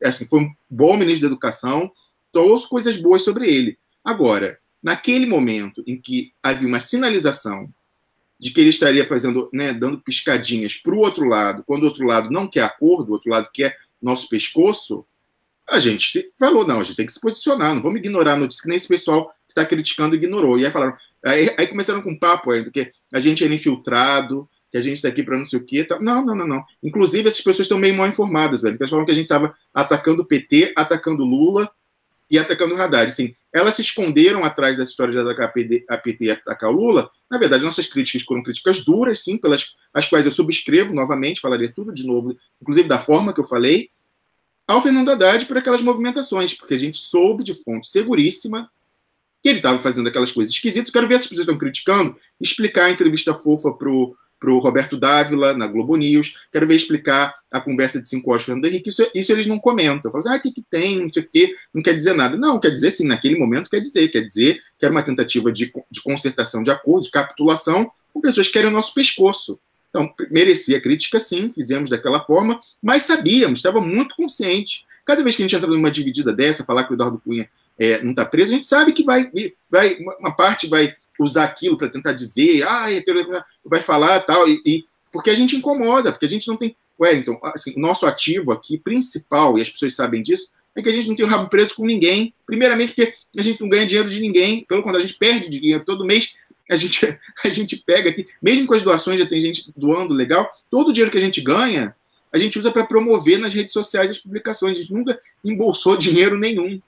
assim, foi um bom ministro da Educação, só ouço coisas boas sobre ele. Agora, naquele momento em que havia uma sinalização de que ele estaria fazendo, né, dando piscadinhas para o outro lado, quando o outro lado não quer acordo, o outro lado quer nosso pescoço, a gente falou, não, a gente tem que se posicionar, não vamos ignorar a notícia, que nem esse pessoal que está criticando ignorou. E aí falaram, aí começaram com um papo, que a gente era infiltrado, que a gente está aqui para não sei o quê. Tá. Não. Inclusive, essas pessoas estão meio mal informadas, velho. Eles falam que a gente estava atacando o PT, atacando Lula e atacando o Haddad. Assim, elas se esconderam atrás dessa história de atacar a PT e atacar o Lula. Na verdade, nossas críticas foram críticas duras, sim, pelas as quais eu subscrevo novamente, falaria tudo de novo, inclusive da forma que eu falei, ao Fernando Haddad por aquelas movimentações, porque a gente soube de fonte seguríssima que ele estava fazendo aquelas coisas esquisitas. Quero ver se as pessoas estão criticando, explicar a entrevista fofa pro Roberto Dávila, na Globo News. Quero ver explicar a conversa de 5 horas com o Fernando Henrique. Isso eles não comentam. Falam assim, o que tem, não sei o quê, não quer dizer nada. Não, quer dizer sim, naquele momento quer dizer que era uma tentativa de concertação de acordo, de capitulação, com pessoas que querem o nosso pescoço. Então, merecia crítica, sim, fizemos daquela forma, mas sabíamos, estava muito consciente. Cada vez que a gente entra numa dividida dessa, falar que o Eduardo Cunha não está preso, a gente sabe que uma parte vai usar aquilo para tentar dizer, vai falar tal, porque a gente incomoda, porque a gente não tem... Wellington, assim, o nosso ativo aqui principal, e as pessoas sabem disso, é que a gente não tem o rabo preso com ninguém. Primeiramente, porque a gente não ganha dinheiro de ninguém. Pelo contrário, a gente perde dinheiro todo mês. A gente pega aqui, mesmo com as doações, já tem gente doando legal. Todo o dinheiro que a gente ganha, a gente usa para promover nas redes sociais as publicações. A gente nunca embolsou dinheiro nenhum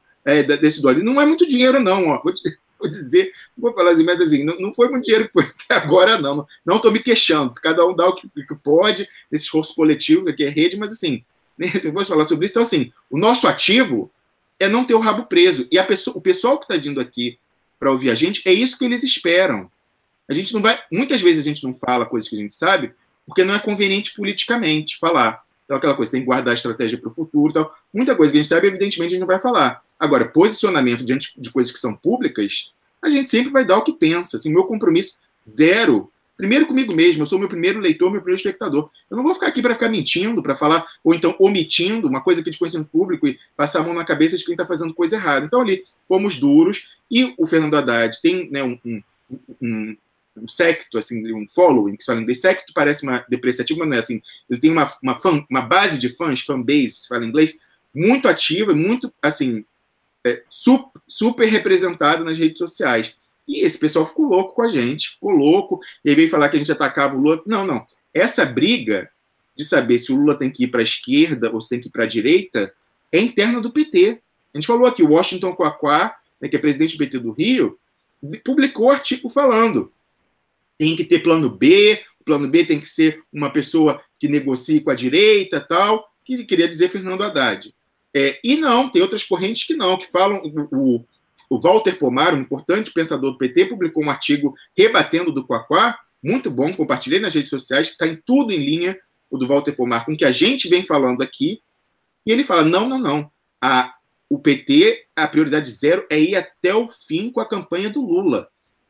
desse doador. Não é muito dinheiro, não. Ó. Vou dizer, vou falar assim, não foi muito dinheiro que foi até agora, não. Não estou me queixando. Cada um dá o que pode, nesse esforço coletivo, que é rede, mas assim, eu vou falar sobre isso. Então, assim, o nosso ativo é não ter o rabo preso. E o pessoal que está vindo aqui para ouvir a gente, é isso que eles esperam. A gente não vai... Muitas vezes a gente não fala coisas que a gente sabe, porque não é conveniente politicamente falar. Então, aquela coisa, tem que guardar a estratégia para o futuro e tal. Muita coisa que a gente sabe, evidentemente, a gente não vai falar. Agora, posicionamento diante de coisas que são públicas, a gente sempre vai dar o que pensa. Assim, meu compromisso, zero. Primeiro comigo mesmo, eu sou meu primeiro leitor, meu primeiro espectador. Eu não vou ficar aqui para ficar mentindo, para falar, ou então omitindo uma coisa que é de conhecimento público e passar a mão na cabeça de quem está fazendo coisa errada. Então, ali, fomos duros. E o Fernando Haddad tem, né, um secto, assim, um following, que se fala em inglês. Secto parece uma depreciativa, mas não é assim. Ele tem uma base de fãs, fanbase, se fala em inglês, muito ativa, muito, assim, super representado nas redes sociais. E esse pessoal ficou louco com a gente, ficou louco, e aí veio falar que a gente atacava o Lula. Não. Essa briga de saber se o Lula tem que ir para a esquerda ou se tem que ir para a direita é interna do PT. A gente falou aqui, o Washington Quaquá, né, que é presidente do PT do Rio, publicou artigo falando tem que ter plano B, o plano B tem que ser uma pessoa que negocie com a direita, tal, que queria dizer Fernando Haddad. E não, tem outras correntes que não, que falam... O Walter Pomar, um importante pensador do PT, publicou um artigo rebatendo do Quaquá, muito bom, compartilhei nas redes sociais, que está em tudo em linha, o do Walter Pomar, com o que a gente vem falando aqui, e ele fala, não. O PT, a prioridade zero é ir até o fim com a campanha do Lula.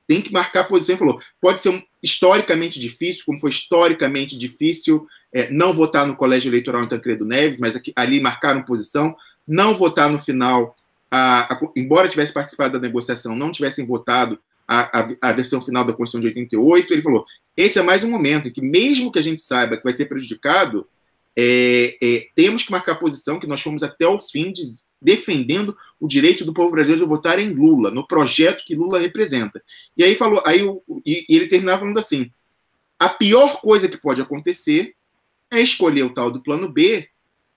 Tem que marcar posição, ele falou, pode ser historicamente difícil, como foi historicamente difícil não votar no colégio eleitoral em Tancredo Neves, mas ali marcaram posição, não votar no final, embora tivesse participado da negociação, não tivessem votado a versão final da Constituição de 88, ele falou, esse é mais um momento em que, mesmo que a gente saiba que vai ser prejudicado, temos que marcar posição, que nós fomos até o fim defendendo o direito do povo brasileiro de votar em Lula, no projeto que Lula representa. E aí falou, e ele terminava falando assim, a pior coisa que pode acontecer é escolher o tal do plano B,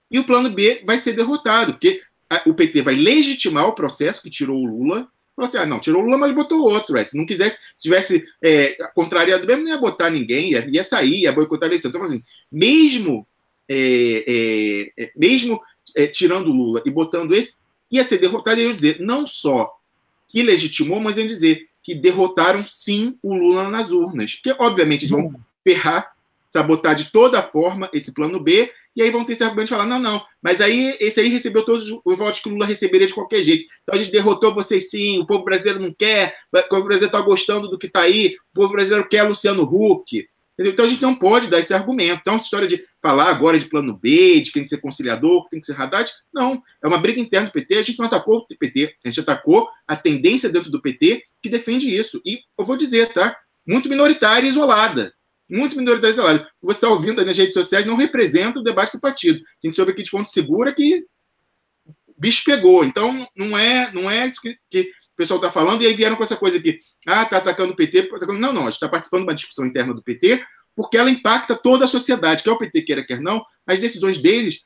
e o plano B vai ser derrotado, porque o PT vai legitimar o processo que tirou o Lula, falou assim, não, tirou o Lula, mas botou outro. Se não quisesse, se tivesse contrariado mesmo, não ia botar ninguém, ia sair, ia boicotar a eleição. Então, assim, mesmo tirando o Lula e botando esse, ia ser derrotado, e ia dizer, não só que legitimou, mas ia dizer que derrotaram, sim, o Lula nas urnas. Porque, obviamente, eles vão ferrar, sabotar de toda forma esse plano B, e aí vão ter esse argumento de falar, não, mas aí esse aí recebeu todos os votos que o Lula receberia de qualquer jeito. Então a gente derrotou vocês sim, o povo brasileiro não quer, o povo brasileiro está gostando do que está aí, o povo brasileiro quer Luciano Huck. Entendeu? Então a gente não pode dar esse argumento. Então essa história de falar agora de plano B, de quem tem que ser conciliador, que tem que ser Haddad, não. É uma briga interna do PT, a gente não atacou o PT, a gente atacou a tendência dentro do PT que defende isso. E eu vou dizer, tá? Muito minoritária e isolada. Muito minoritária e isolada. O que você está ouvindo aí nas redes sociais não representa o debate do partido. A gente soube aqui de fonte segura que o bicho pegou. Então não é isso que o pessoal está falando, e aí vieram com essa coisa aqui, está atacando o PT, não, a gente está participando de uma discussão interna do PT, porque ela impacta toda a sociedade, quer o PT queira, quer não, as decisões deles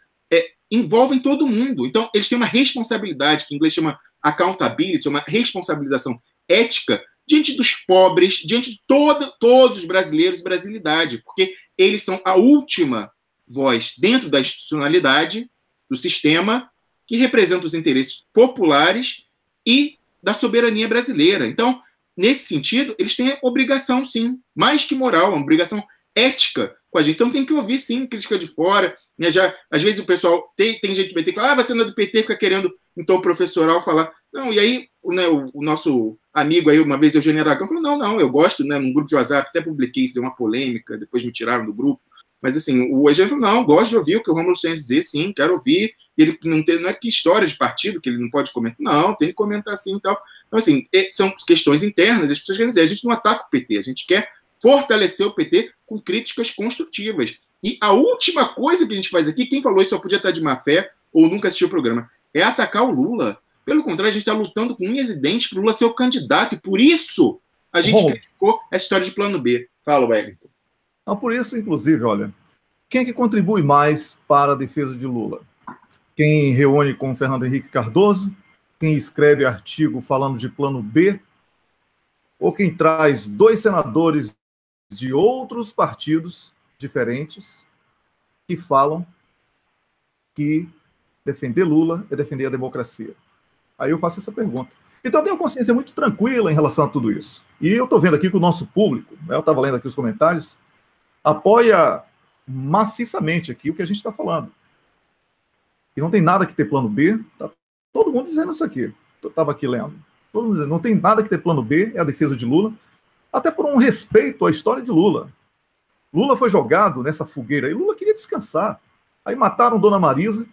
envolvem todo mundo, então eles têm uma responsabilidade, que em inglês chama accountability, uma responsabilização ética, diante dos pobres, diante de todos os brasileiros e brasilidade, porque eles são a última voz dentro da institucionalidade, do sistema, que representa os interesses populares e da soberania brasileira. Então, nesse sentido, eles têm obrigação, sim, mais que moral, uma obrigação ética com a gente. Então tem que ouvir, sim, crítica de fora. Né? Às vezes o pessoal, tem gente do PT que fala, você não é do PT, fica querendo, então, professoral falar. Não, e aí, né, o nosso amigo aí, uma vez, Eugênio Aragão, falou, não, eu gosto, né, num grupo de WhatsApp, até publiquei isso, deu uma polêmica, depois me tiraram do grupo, mas assim, o Eugênio falou, não, gosto de ouvir o que o Rômulo tem a dizer, sim, quero ouvir, e ele não é que história de partido, que ele não pode comentar, não, tem que comentar assim e tal. Então, assim, são questões internas, as pessoas querem dizer, a gente não ataca o PT, a gente quer fortalecer o PT com críticas construtivas. E a última coisa que a gente faz aqui, quem falou isso só podia estar de má fé ou nunca assistiu o programa, é atacar o Lula. Pelo contrário, a gente está lutando com unhas e dentes para o Lula ser o candidato, e por isso a gente criticou essa história de plano B. Fala, Wellington. Não, por isso, inclusive, olha, quem é que contribui mais para a defesa de Lula? Quem reúne com o Fernando Henrique Cardoso? Quem escreve artigo falando de plano B? Ou quem traz 2 senadores de outros partidos diferentes que falam que defender Lula é defender a democracia? Aí eu faço essa pergunta. Então eu tenho consciência muito tranquila em relação a tudo isso. E eu estou vendo aqui que o nosso público, né, eu estava lendo aqui os comentários, apoia maciçamente aqui o que a gente está falando. E não tem nada que ter plano B, tá todo mundo dizendo isso aqui. Eu estava aqui lendo. Todo mundo dizendo, não tem nada que ter plano B, é a defesa de Lula, até por um respeito à história de Lula. Lula foi jogado nessa fogueira e Lula queria descansar. Aí mataram Dona Marisa,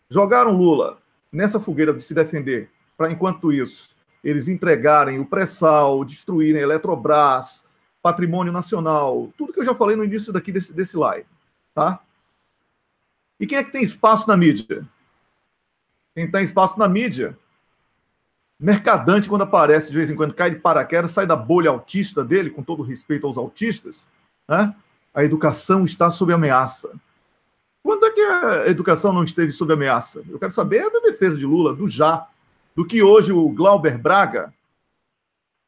jogaram Lula nessa fogueira de se defender, para enquanto isso, eles entregarem o pré-sal, destruírem a Eletrobras, patrimônio nacional, tudo que eu já falei no início daqui desse live, tá? E quem é que tem espaço na mídia? Quem tem espaço na mídia, mercadante, quando aparece de vez em quando, cai de paraquedas, sai da bolha autista dele, com todo respeito aos autistas, né? A educação está sob ameaça. Quando é que a educação não esteve sob ameaça? Eu quero saber da defesa de Lula, do já, do que hoje o Glauber Braga,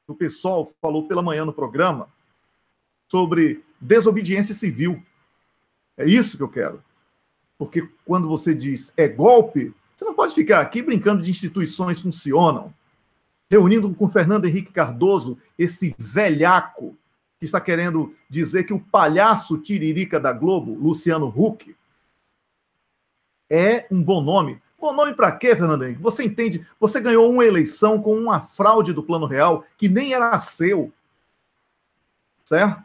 do PSOL, falou pela manhã no programa, sobre desobediência civil. É isso que eu quero. Porque quando você diz é golpe, você não pode ficar aqui brincando de instituições funcionam, reunindo com Fernando Henrique Cardoso, esse velhaco que está querendo dizer que o palhaço tiririca da Globo, Luciano Huck, é um bom nome. Bom nome para quê, Fernando Henrique? Você entende? Você ganhou uma eleição com uma fraude do Plano Real que nem era seu, certo?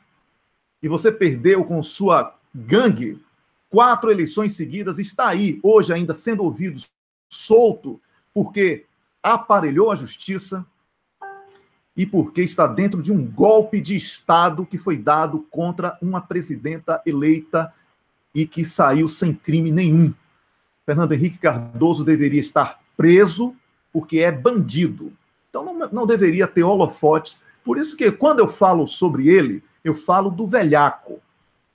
E você perdeu com sua gangue 4 eleições seguidas, está aí, hoje ainda sendo ouvido, solto, porque aparelhou a justiça e porque está dentro de um golpe de Estado que foi dado contra uma presidenta eleita e que saiu sem crime nenhum. Fernando Henrique Cardoso deveria estar preso porque é bandido. Então não deveria ter holofotes. Por isso que quando eu falo sobre ele, eu falo do velhaco.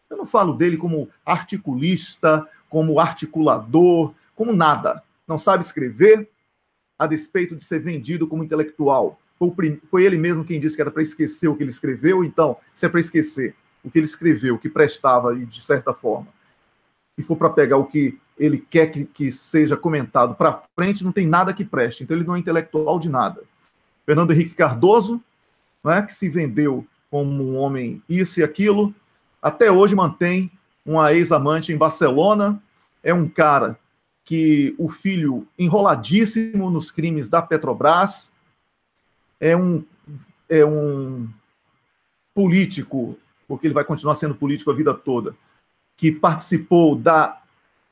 Eu não falo dele como articulista, como articulador, como nada. Não sabe escrever, a despeito de ser vendido como intelectual. Foi ele mesmo quem disse que era para esquecer o que ele escreveu. Então, se é para esquecer o que ele escreveu, o que prestava, de certa forma, e for para pegar o que ele quer que seja comentado para frente, não tem nada que preste. Então, ele não é intelectual de nada. Fernando Henrique Cardoso, não é, que se vendeu como um homem isso e aquilo, até hoje mantém uma ex-amante em Barcelona, é um cara que o filho enroladíssimo nos crimes da Petrobras, é um político, porque ele vai continuar sendo político a vida toda, que participou da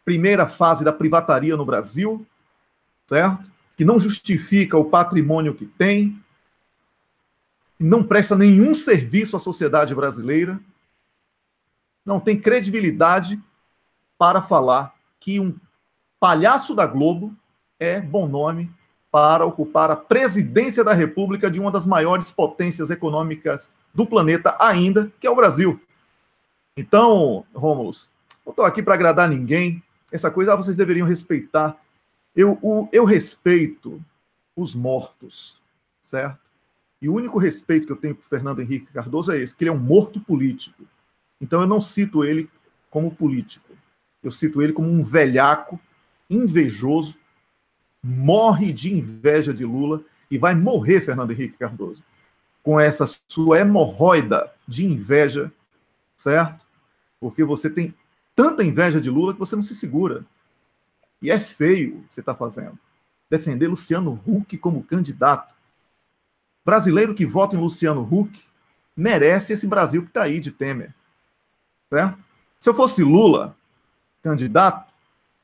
primeira fase da privataria no Brasil, certo? Que não justifica o patrimônio que tem, que não presta nenhum serviço à sociedade brasileira, não tem credibilidade para falar que um palhaço da Globo é bom nome para ocupar a presidência da República de uma das maiores potências econômicas do planeta ainda, que é o Brasil. Então, Rômulo, não estou aqui para agradar ninguém. Essa coisa vocês deveriam respeitar. Eu respeito os mortos, certo? E o único respeito que eu tenho por Fernando Henrique Cardoso é esse, que ele é um morto político. Então eu não cito ele como político. Eu cito ele como um velhaco invejoso, morre de inveja de Lula e vai morrer, Fernando Henrique Cardoso, com essa sua hemorroida de inveja, certo? Porque você tem tanta inveja de Lula que você não se segura. E é feio o que você está fazendo. Defender Luciano Huck como candidato. Brasileiro que vota em Luciano Huck merece esse Brasil que está aí de Temer. Certo? Se eu fosse Lula, candidato,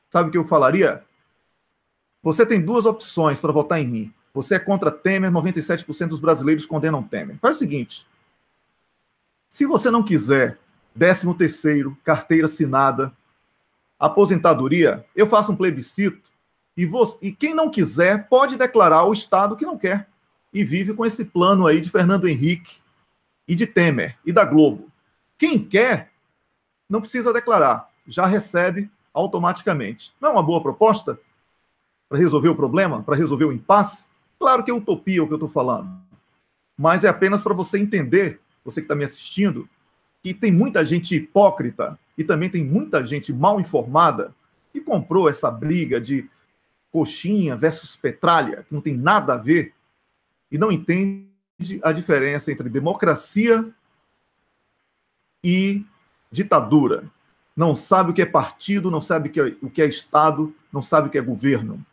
sabe o que eu falaria? Você tem duas opções para votar em mim. Você é contra Temer, 97% dos brasileiros condenam Temer. Faz o seguinte, se você não quiser 13º, carteira assinada, aposentadoria, eu faço um plebiscito e quem não quiser pode declarar ao Estado que não quer e vive com esse plano aí de Fernando Henrique e de Temer e da Globo. Quem quer não precisa declarar, já recebe automaticamente. Não é uma boa proposta para resolver o problema, para resolver o impasse? Claro que é utopia o que eu estou falando, mas é apenas para você entender, você que está me assistindo, que tem muita gente hipócrita e também tem muita gente mal informada que comprou essa briga de coxinha versus petralha, que não tem nada a ver, e não entende a diferença entre democracia e ditadura. Não sabe o que é partido, não sabe o que é Estado, não sabe o que é governo.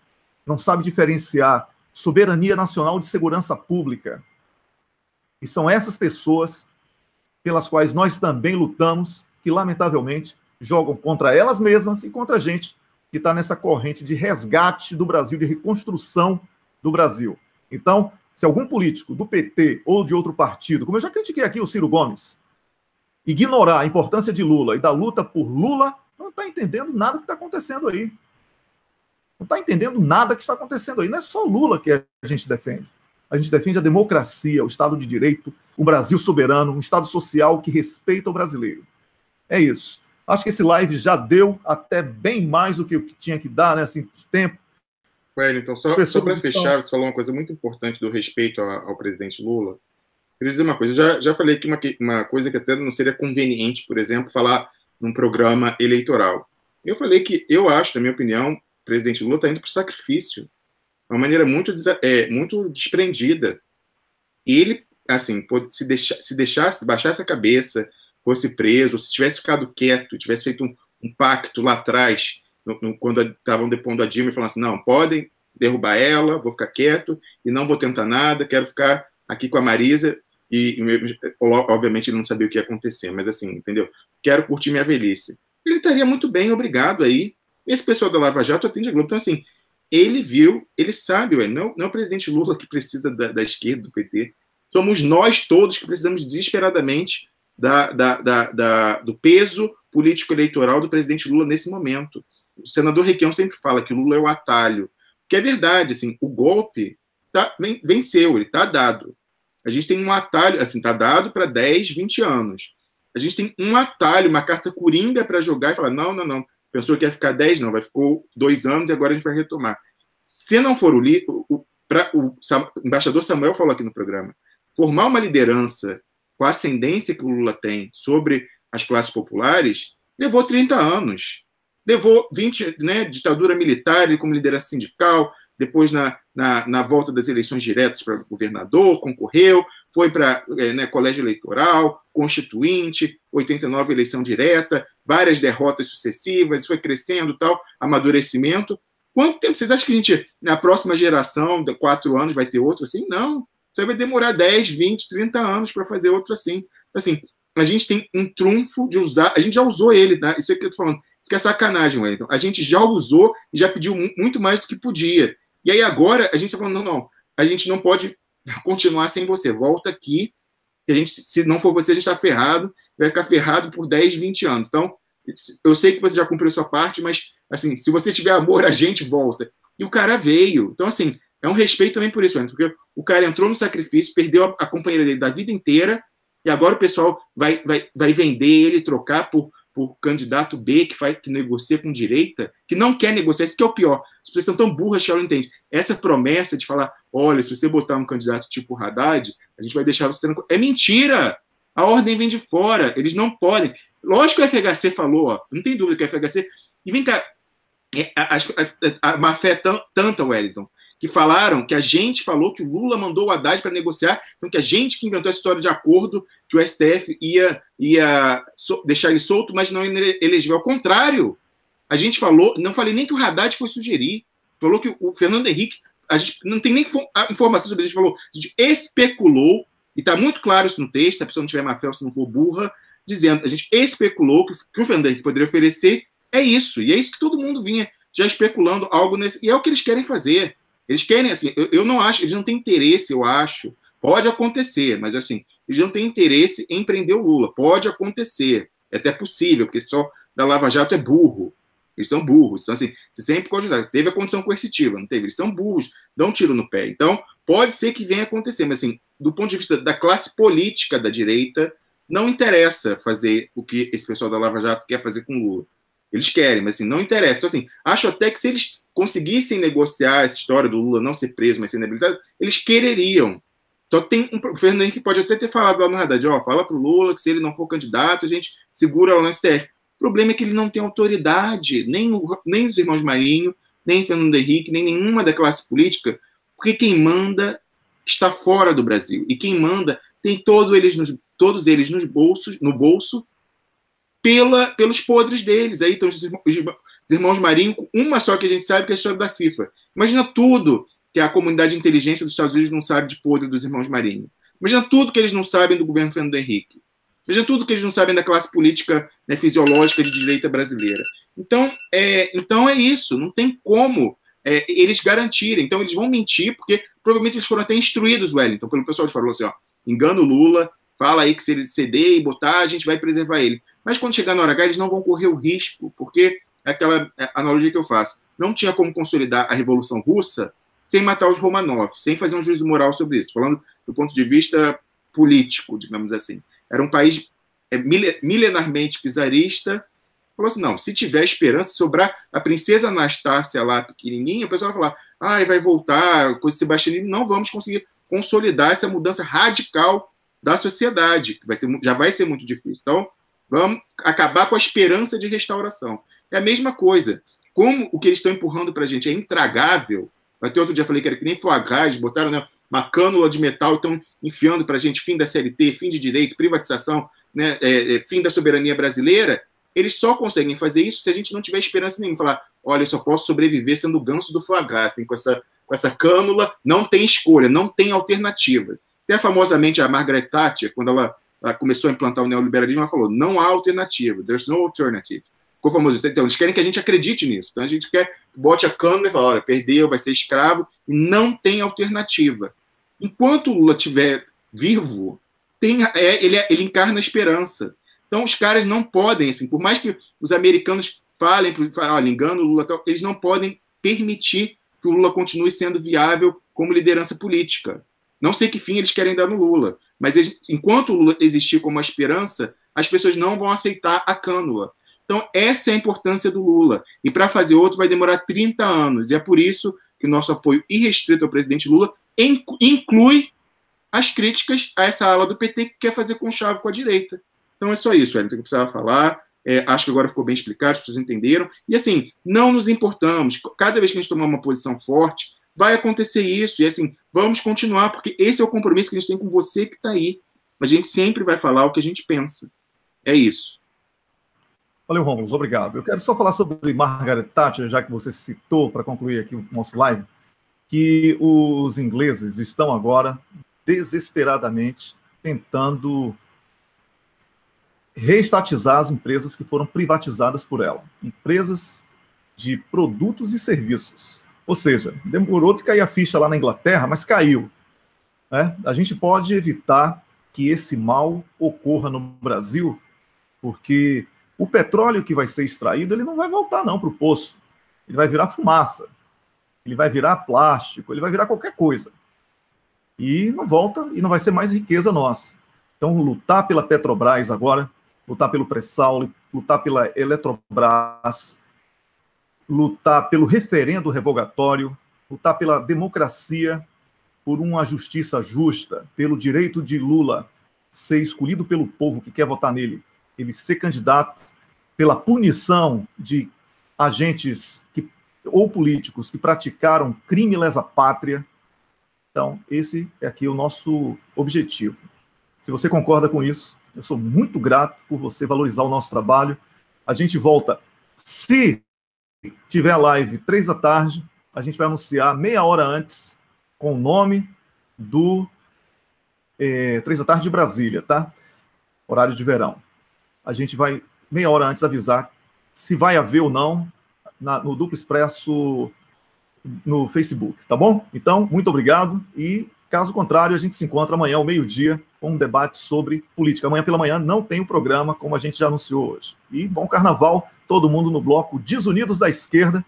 Não sabe diferenciar soberania nacional de segurança pública. E são essas pessoas pelas quais nós também lutamos, que lamentavelmente jogam contra elas mesmas e contra a gente que está nessa corrente de resgate do Brasil, de reconstrução do Brasil. Então, se algum político do PT ou de outro partido, como eu já critiquei aqui o Ciro Gomes, ignorar a importância de Lula e da luta por Lula, não está entendendo nada que está acontecendo aí. Não está entendendo nada que está acontecendo aí. Não é só Lula que a gente defende. A gente defende a democracia, o Estado de Direito, o Brasil soberano, um Estado social que respeita o brasileiro. É isso. Acho que esse live já deu até bem mais do que o que tinha que dar, né, assim, de tempo. Wellington, só para fechar, você falou uma coisa muito importante do respeito ao presidente Lula. Queria dizer uma coisa, eu já falei que uma coisa que até não seria conveniente, por exemplo, falar num programa eleitoral. Eu falei que eu acho, na minha opinião, o presidente Lula está indo para o sacrifício, de uma maneira muito desprendida. Ele, assim, se deixasse, baixasse a cabeça, fosse preso, se tivesse ficado quieto, tivesse feito um pacto lá atrás, quando estavam depondo a Dilma, e falando assim, não, podem derrubar ela, vou ficar quieto e não vou tentar nada, quero ficar aqui com a Marisa, e obviamente ele não sabia o que ia acontecer, mas assim, entendeu? Quero curtir minha velhice. Ele estaria muito bem, obrigado aí. Esse pessoal da Lava Jato atende a Globo. Então, assim, ele viu, ele sabe, não é o presidente Lula que precisa da esquerda, do PT. Somos nós todos que precisamos desesperadamente do peso político-eleitoral do presidente Lula nesse momento. O senador Requião sempre fala que o Lula é o atalho. Que é verdade, assim, o golpe venceu, ele está dado. A gente tem um atalho, assim, está dado para 10, 20 anos. A gente tem um atalho, uma carta coringa para jogar e falar, não. Pensou que ia ficar 10, não, ficou 2 anos e agora a gente vai retomar. Se não for o embaixador Samuel falou aqui no programa, formar uma liderança com a ascendência que o Lula tem sobre as classes populares, levou 30 anos. Levou 20, né, ditadura militar como liderança sindical, depois na volta das eleições diretas para governador, concorreu, foi para colégio eleitoral, constituinte, 89 eleição direta, várias derrotas sucessivas, foi crescendo, tal, amadurecimento. Quanto tempo vocês acham que a gente, na próxima geração, de 4 anos, vai ter outro assim? Não. Isso vai demorar 10, 20, 30 anos para fazer outro assim. Então, assim, a gente tem um trunfo de usar, a gente já usou ele, tá? Isso é que eu tô falando. Isso que é sacanagem, Wellington. A gente já usou e já pediu muito mais do que podia. E aí agora a gente está falando, não, a gente não pode continuar sem você. Volta aqui, que a gente, se não for você, a gente está ferrado, vai ficar ferrado por 10, 20 anos. Então, eu sei que você já cumpriu a sua parte, mas, assim, se você tiver amor, a gente volta. E o cara veio. Então, assim, é um respeito também por isso, porque o cara entrou no sacrifício, perdeu a companheira dele da vida inteira, e agora o pessoal vai vender ele, trocar por candidato B que negocia com direita, que não quer negociar. Isso que é o pior. As pessoas são tão burras que ela não entende. Essa promessa de falar, olha, se você botar um candidato tipo Haddad, a gente vai deixar você tranquilo. É mentira! A ordem vem de fora. Eles não podem. Lógico que o FHC falou, ó, não tem dúvida que o FHC... E vem cá, a má fé é tanta, Wellington, que falaram que a gente falou que o Lula mandou o Haddad para negociar, então que a gente que inventou essa história de acordo, que o STF ia deixar ele solto, mas não elegível. Ao contrário, a gente falou, não falei nem que o Haddad foi sugerir, falou que o Fernando Henrique a gente não tem nem informação sobre isso. A gente falou, a gente especulou, e está muito claro isso no texto, se a pessoa não tiver má fé, se não for burra, dizendo, a gente especulou que o Fernando Henrique poderia oferecer é isso, e é isso que todo mundo vinha já especulando algo nesse, e é o que eles querem fazer. Eles querem, assim, eu não acho, eles não têm interesse, eu acho, pode acontecer, mas assim, eles não têm interesse em prender o Lula, pode acontecer, é até possível, porque o pessoal da Lava Jato é burro, eles são burros, então assim, você sempre pode dar, teve a condição coercitiva, não teve, eles são burros, dão um tiro no pé, então pode ser que venha a acontecer, mas assim, do ponto de vista da classe política da direita, não interessa fazer o que esse pessoal da Lava Jato quer fazer com o Lula. Eles querem, mas assim, não interessa. Então, assim, acho até que se eles conseguissem negociar essa história do Lula não ser preso, mas ser inabilitado, eles quereriam. Só tem o Fernando Henrique pode até ter falado lá no Haddad, fala pro Lula que se ele não for candidato, a gente segura lá no STF. O problema é que ele não tem autoridade, nem os irmãos Marinho, nem Fernando Henrique, nem nenhuma da classe política, porque quem manda está fora do Brasil. E quem manda tem todos eles no bolso pelos podres deles. Aí estão os irmãos Marinho, uma só que a gente sabe, que é a história da FIFA. Imagina tudo que a comunidade de inteligência dos Estados Unidos não sabe de podre dos irmãos Marinho. Imagina tudo que eles não sabem do governo Fernando Henrique. Imagina tudo que eles não sabem da classe política, né, fisiológica de direita brasileira. Então é isso. Não tem como eles garantirem. Então eles vão mentir, porque provavelmente eles foram até instruídos, Wellington, pelo pessoal que falou assim, engana o Lula, fala aí que se ele ceder e botar, a gente vai preservar ele. Mas quando chegar na hora H, eles não vão correr o risco, porque é aquela analogia que eu faço. Não tinha como consolidar a Revolução Russa sem matar os Romanov, sem fazer um juízo moral sobre isso, falando do ponto de vista político, digamos assim. Era um país milenarmente czarista. Falou assim, não, se tiver esperança, sobrar a princesa Anastácia lá, pequenininha, o pessoal vai falar, vai voltar, coisa de Sebastianini, não vamos conseguir consolidar essa mudança radical da sociedade, que já vai ser muito difícil. Então, vamos acabar com a esperança de restauração. É a mesma coisa. Como o que eles estão empurrando para a gente é intragável, até outro dia falei que era que nem foie gras, botaram, né, uma cânula de metal e estão enfiando para a gente fim da CLT, fim de direito, privatização, né, fim da soberania brasileira, eles só conseguem fazer isso se a gente não tiver esperança nenhuma. Falar, olha, eu só posso sobreviver sendo o ganso do foie gras, assim, com essa cânula, não tem escolha, não tem alternativa. Até famosamente a Margaret Thatcher, quando ela começou a implantar o neoliberalismo, ela falou, não há alternativa, there's no alternative. Ficou famoso. Então, eles querem que a gente acredite nisso. Então, a gente quer que bote a cânula e fala, olha, perdeu, vai ser escravo, e não tem alternativa. Enquanto o Lula estiver vivo, ele encarna a esperança. Então, os caras não podem, assim, por mais que os americanos falem, olha, engano o Lula, eles não podem permitir que o Lula continue sendo viável como liderança política. Não sei que fim eles querem dar no Lula, mas enquanto o Lula existir como uma esperança, as pessoas não vão aceitar a cânula. Então, essa é a importância do Lula. E para fazer outro vai demorar 30 anos. E é por isso que o nosso apoio irrestrito ao presidente Lula inclui as críticas a essa ala do PT que quer fazer conchavo com a direita. Então é só isso, Wellington, que eu precisava falar. Acho que agora ficou bem explicado, as pessoas entenderam. E assim, não nos importamos. Cada vez que a gente tomar uma posição forte, vai acontecer isso. E assim, vamos continuar, porque esse é o compromisso que a gente tem com você que está aí. A gente sempre vai falar o que a gente pensa. É isso. Valeu, Rômulo, obrigado. Eu quero só falar sobre Margaret Thatcher, já que você citou, para concluir aqui o nosso live, que os ingleses estão agora desesperadamente tentando reestatizar as empresas que foram privatizadas por ela. Empresas de produtos e serviços. Ou seja, demorou de cair a ficha lá na Inglaterra, mas caiu. Né? A gente pode evitar que esse mal ocorra no Brasil, porque o petróleo que vai ser extraído, ele não vai voltar não para o poço. Ele vai virar fumaça. Ele vai virar plástico, ele vai virar qualquer coisa. E não volta, e não vai ser mais riqueza nossa. Então, lutar pela Petrobras agora, lutar pelo pré-sal, lutar pela Eletrobras, lutar pelo referendo revogatório, lutar pela democracia, por uma justiça justa, pelo direito de Lula ser escolhido pelo povo que quer votar nele, ele ser candidato, pela punição de agentes ou políticos que praticaram crime lesa pátria. Então, esse é aqui o nosso objetivo. Se você concorda com isso, eu sou muito grato por você valorizar o nosso trabalho. A gente volta, se tiver a live 3 da tarde, a gente vai anunciar meia hora antes com o nome do 3 da tarde de Brasília, tá? Horário de verão. A gente vai meia hora antes avisar se vai haver ou não no Duplo Expresso no Facebook, tá bom? Então, muito obrigado e, caso contrário, a gente se encontra amanhã ao meio-dia com um debate sobre política. Amanhã pela manhã não tem o programa, como a gente já anunciou hoje. E bom carnaval, todo mundo no bloco Desunidos da Esquerda,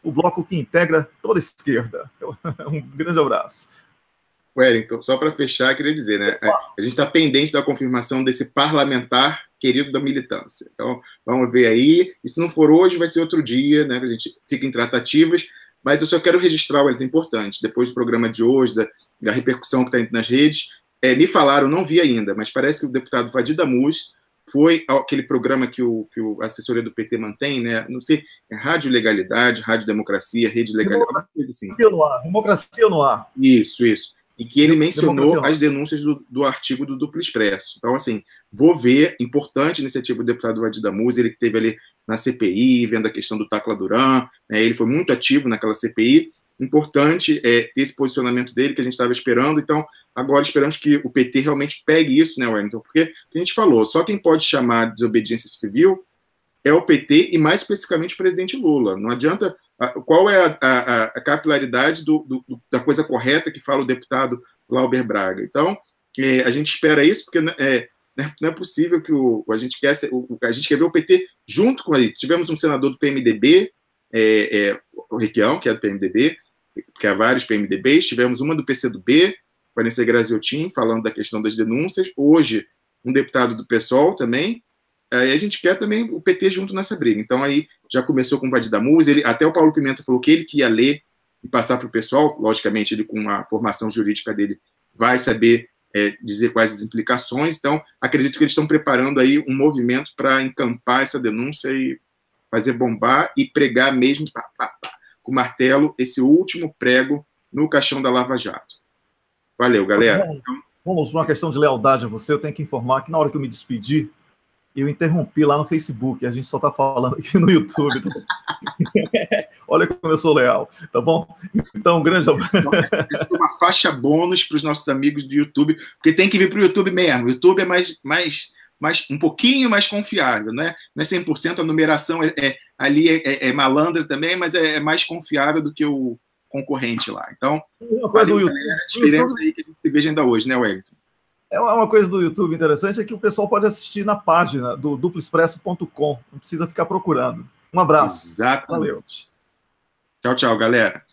o bloco que integra toda a esquerda. Um grande abraço. Wellington, só para fechar, queria dizer, né? A gente está pendente da confirmação desse parlamentar querido da militância. Então, vamos ver aí. E se não for hoje, vai ser outro dia, né? A gente fica em tratativas. Mas eu só quero registrar, Wellington, importante, depois do programa de hoje, da repercussão que está nas redes, me falaram, não vi ainda, mas parece que o deputado Vadir Damus foi aquele programa que a assessoria do PT mantém, né? Não sei, Rádio Legalidade, Rádio Democracia, Rede Legalidade, uma coisa assim. Democracia no ar. Isso. E que ele mencionou as denúncias do artigo do Duplo Expresso. Então, assim, vou ver, importante iniciativa do deputado Vadir Damus, ele que esteve ali na CPI, vendo a questão do Tacla Duran, né, ele foi muito ativo naquela CPI, importante ter esse posicionamento dele que a gente estava esperando, então, agora esperamos que o PT realmente pegue isso, né, Wellington, porque a gente falou, só quem pode chamar de desobediência civil é o PT e, mais especificamente, o presidente Lula. Não adianta... Qual é a capilaridade da coisa correta que fala o deputado Glauber Braga? Então, a gente espera isso, porque não é possível que a gente quer ver o PT junto com ele. Tivemos um senador do PMDB, o Requião, que é do PMDB, porque há vários PMDBs, tivemos uma do PCdoB, Vanessa Graziotin, falando da questão das denúncias, hoje um deputado do PSOL também, e a gente quer também o PT junto nessa briga. Então, aí já começou com o Vadir Damus, até o Paulo Pimenta falou que ele que ia ler e passar para o pessoal, logicamente, ele com a formação jurídica dele vai saber dizer quais as implicações, então acredito que eles estão preparando aí um movimento para encampar essa denúncia e fazer bombar e pregar mesmo com o martelo esse último prego no caixão da Lava Jato. Valeu, galera. Vamos, por uma questão de lealdade a você, eu tenho que informar que na hora que eu me despedi, eu interrompi lá no Facebook, a gente só está falando aqui no YouTube. Tá? Olha como eu sou leal, tá bom? Então, um grande abraço. Uma faixa bônus para os nossos amigos do YouTube, porque tem que vir para o YouTube mesmo. O YouTube é mais um pouquinho mais confiável, né? Não é 100%, a numeração ali é malandra também, mas é mais confiável do que o concorrente lá. Então, uma coisa, valeu, galera, esperemos aí que a gente se veja ainda hoje, né, Wellington? Uma coisa do YouTube interessante é que o pessoal pode assistir na página do duploexpresso.com, não precisa ficar procurando. Um abraço. Exatamente. Valeu. Tchau, galera.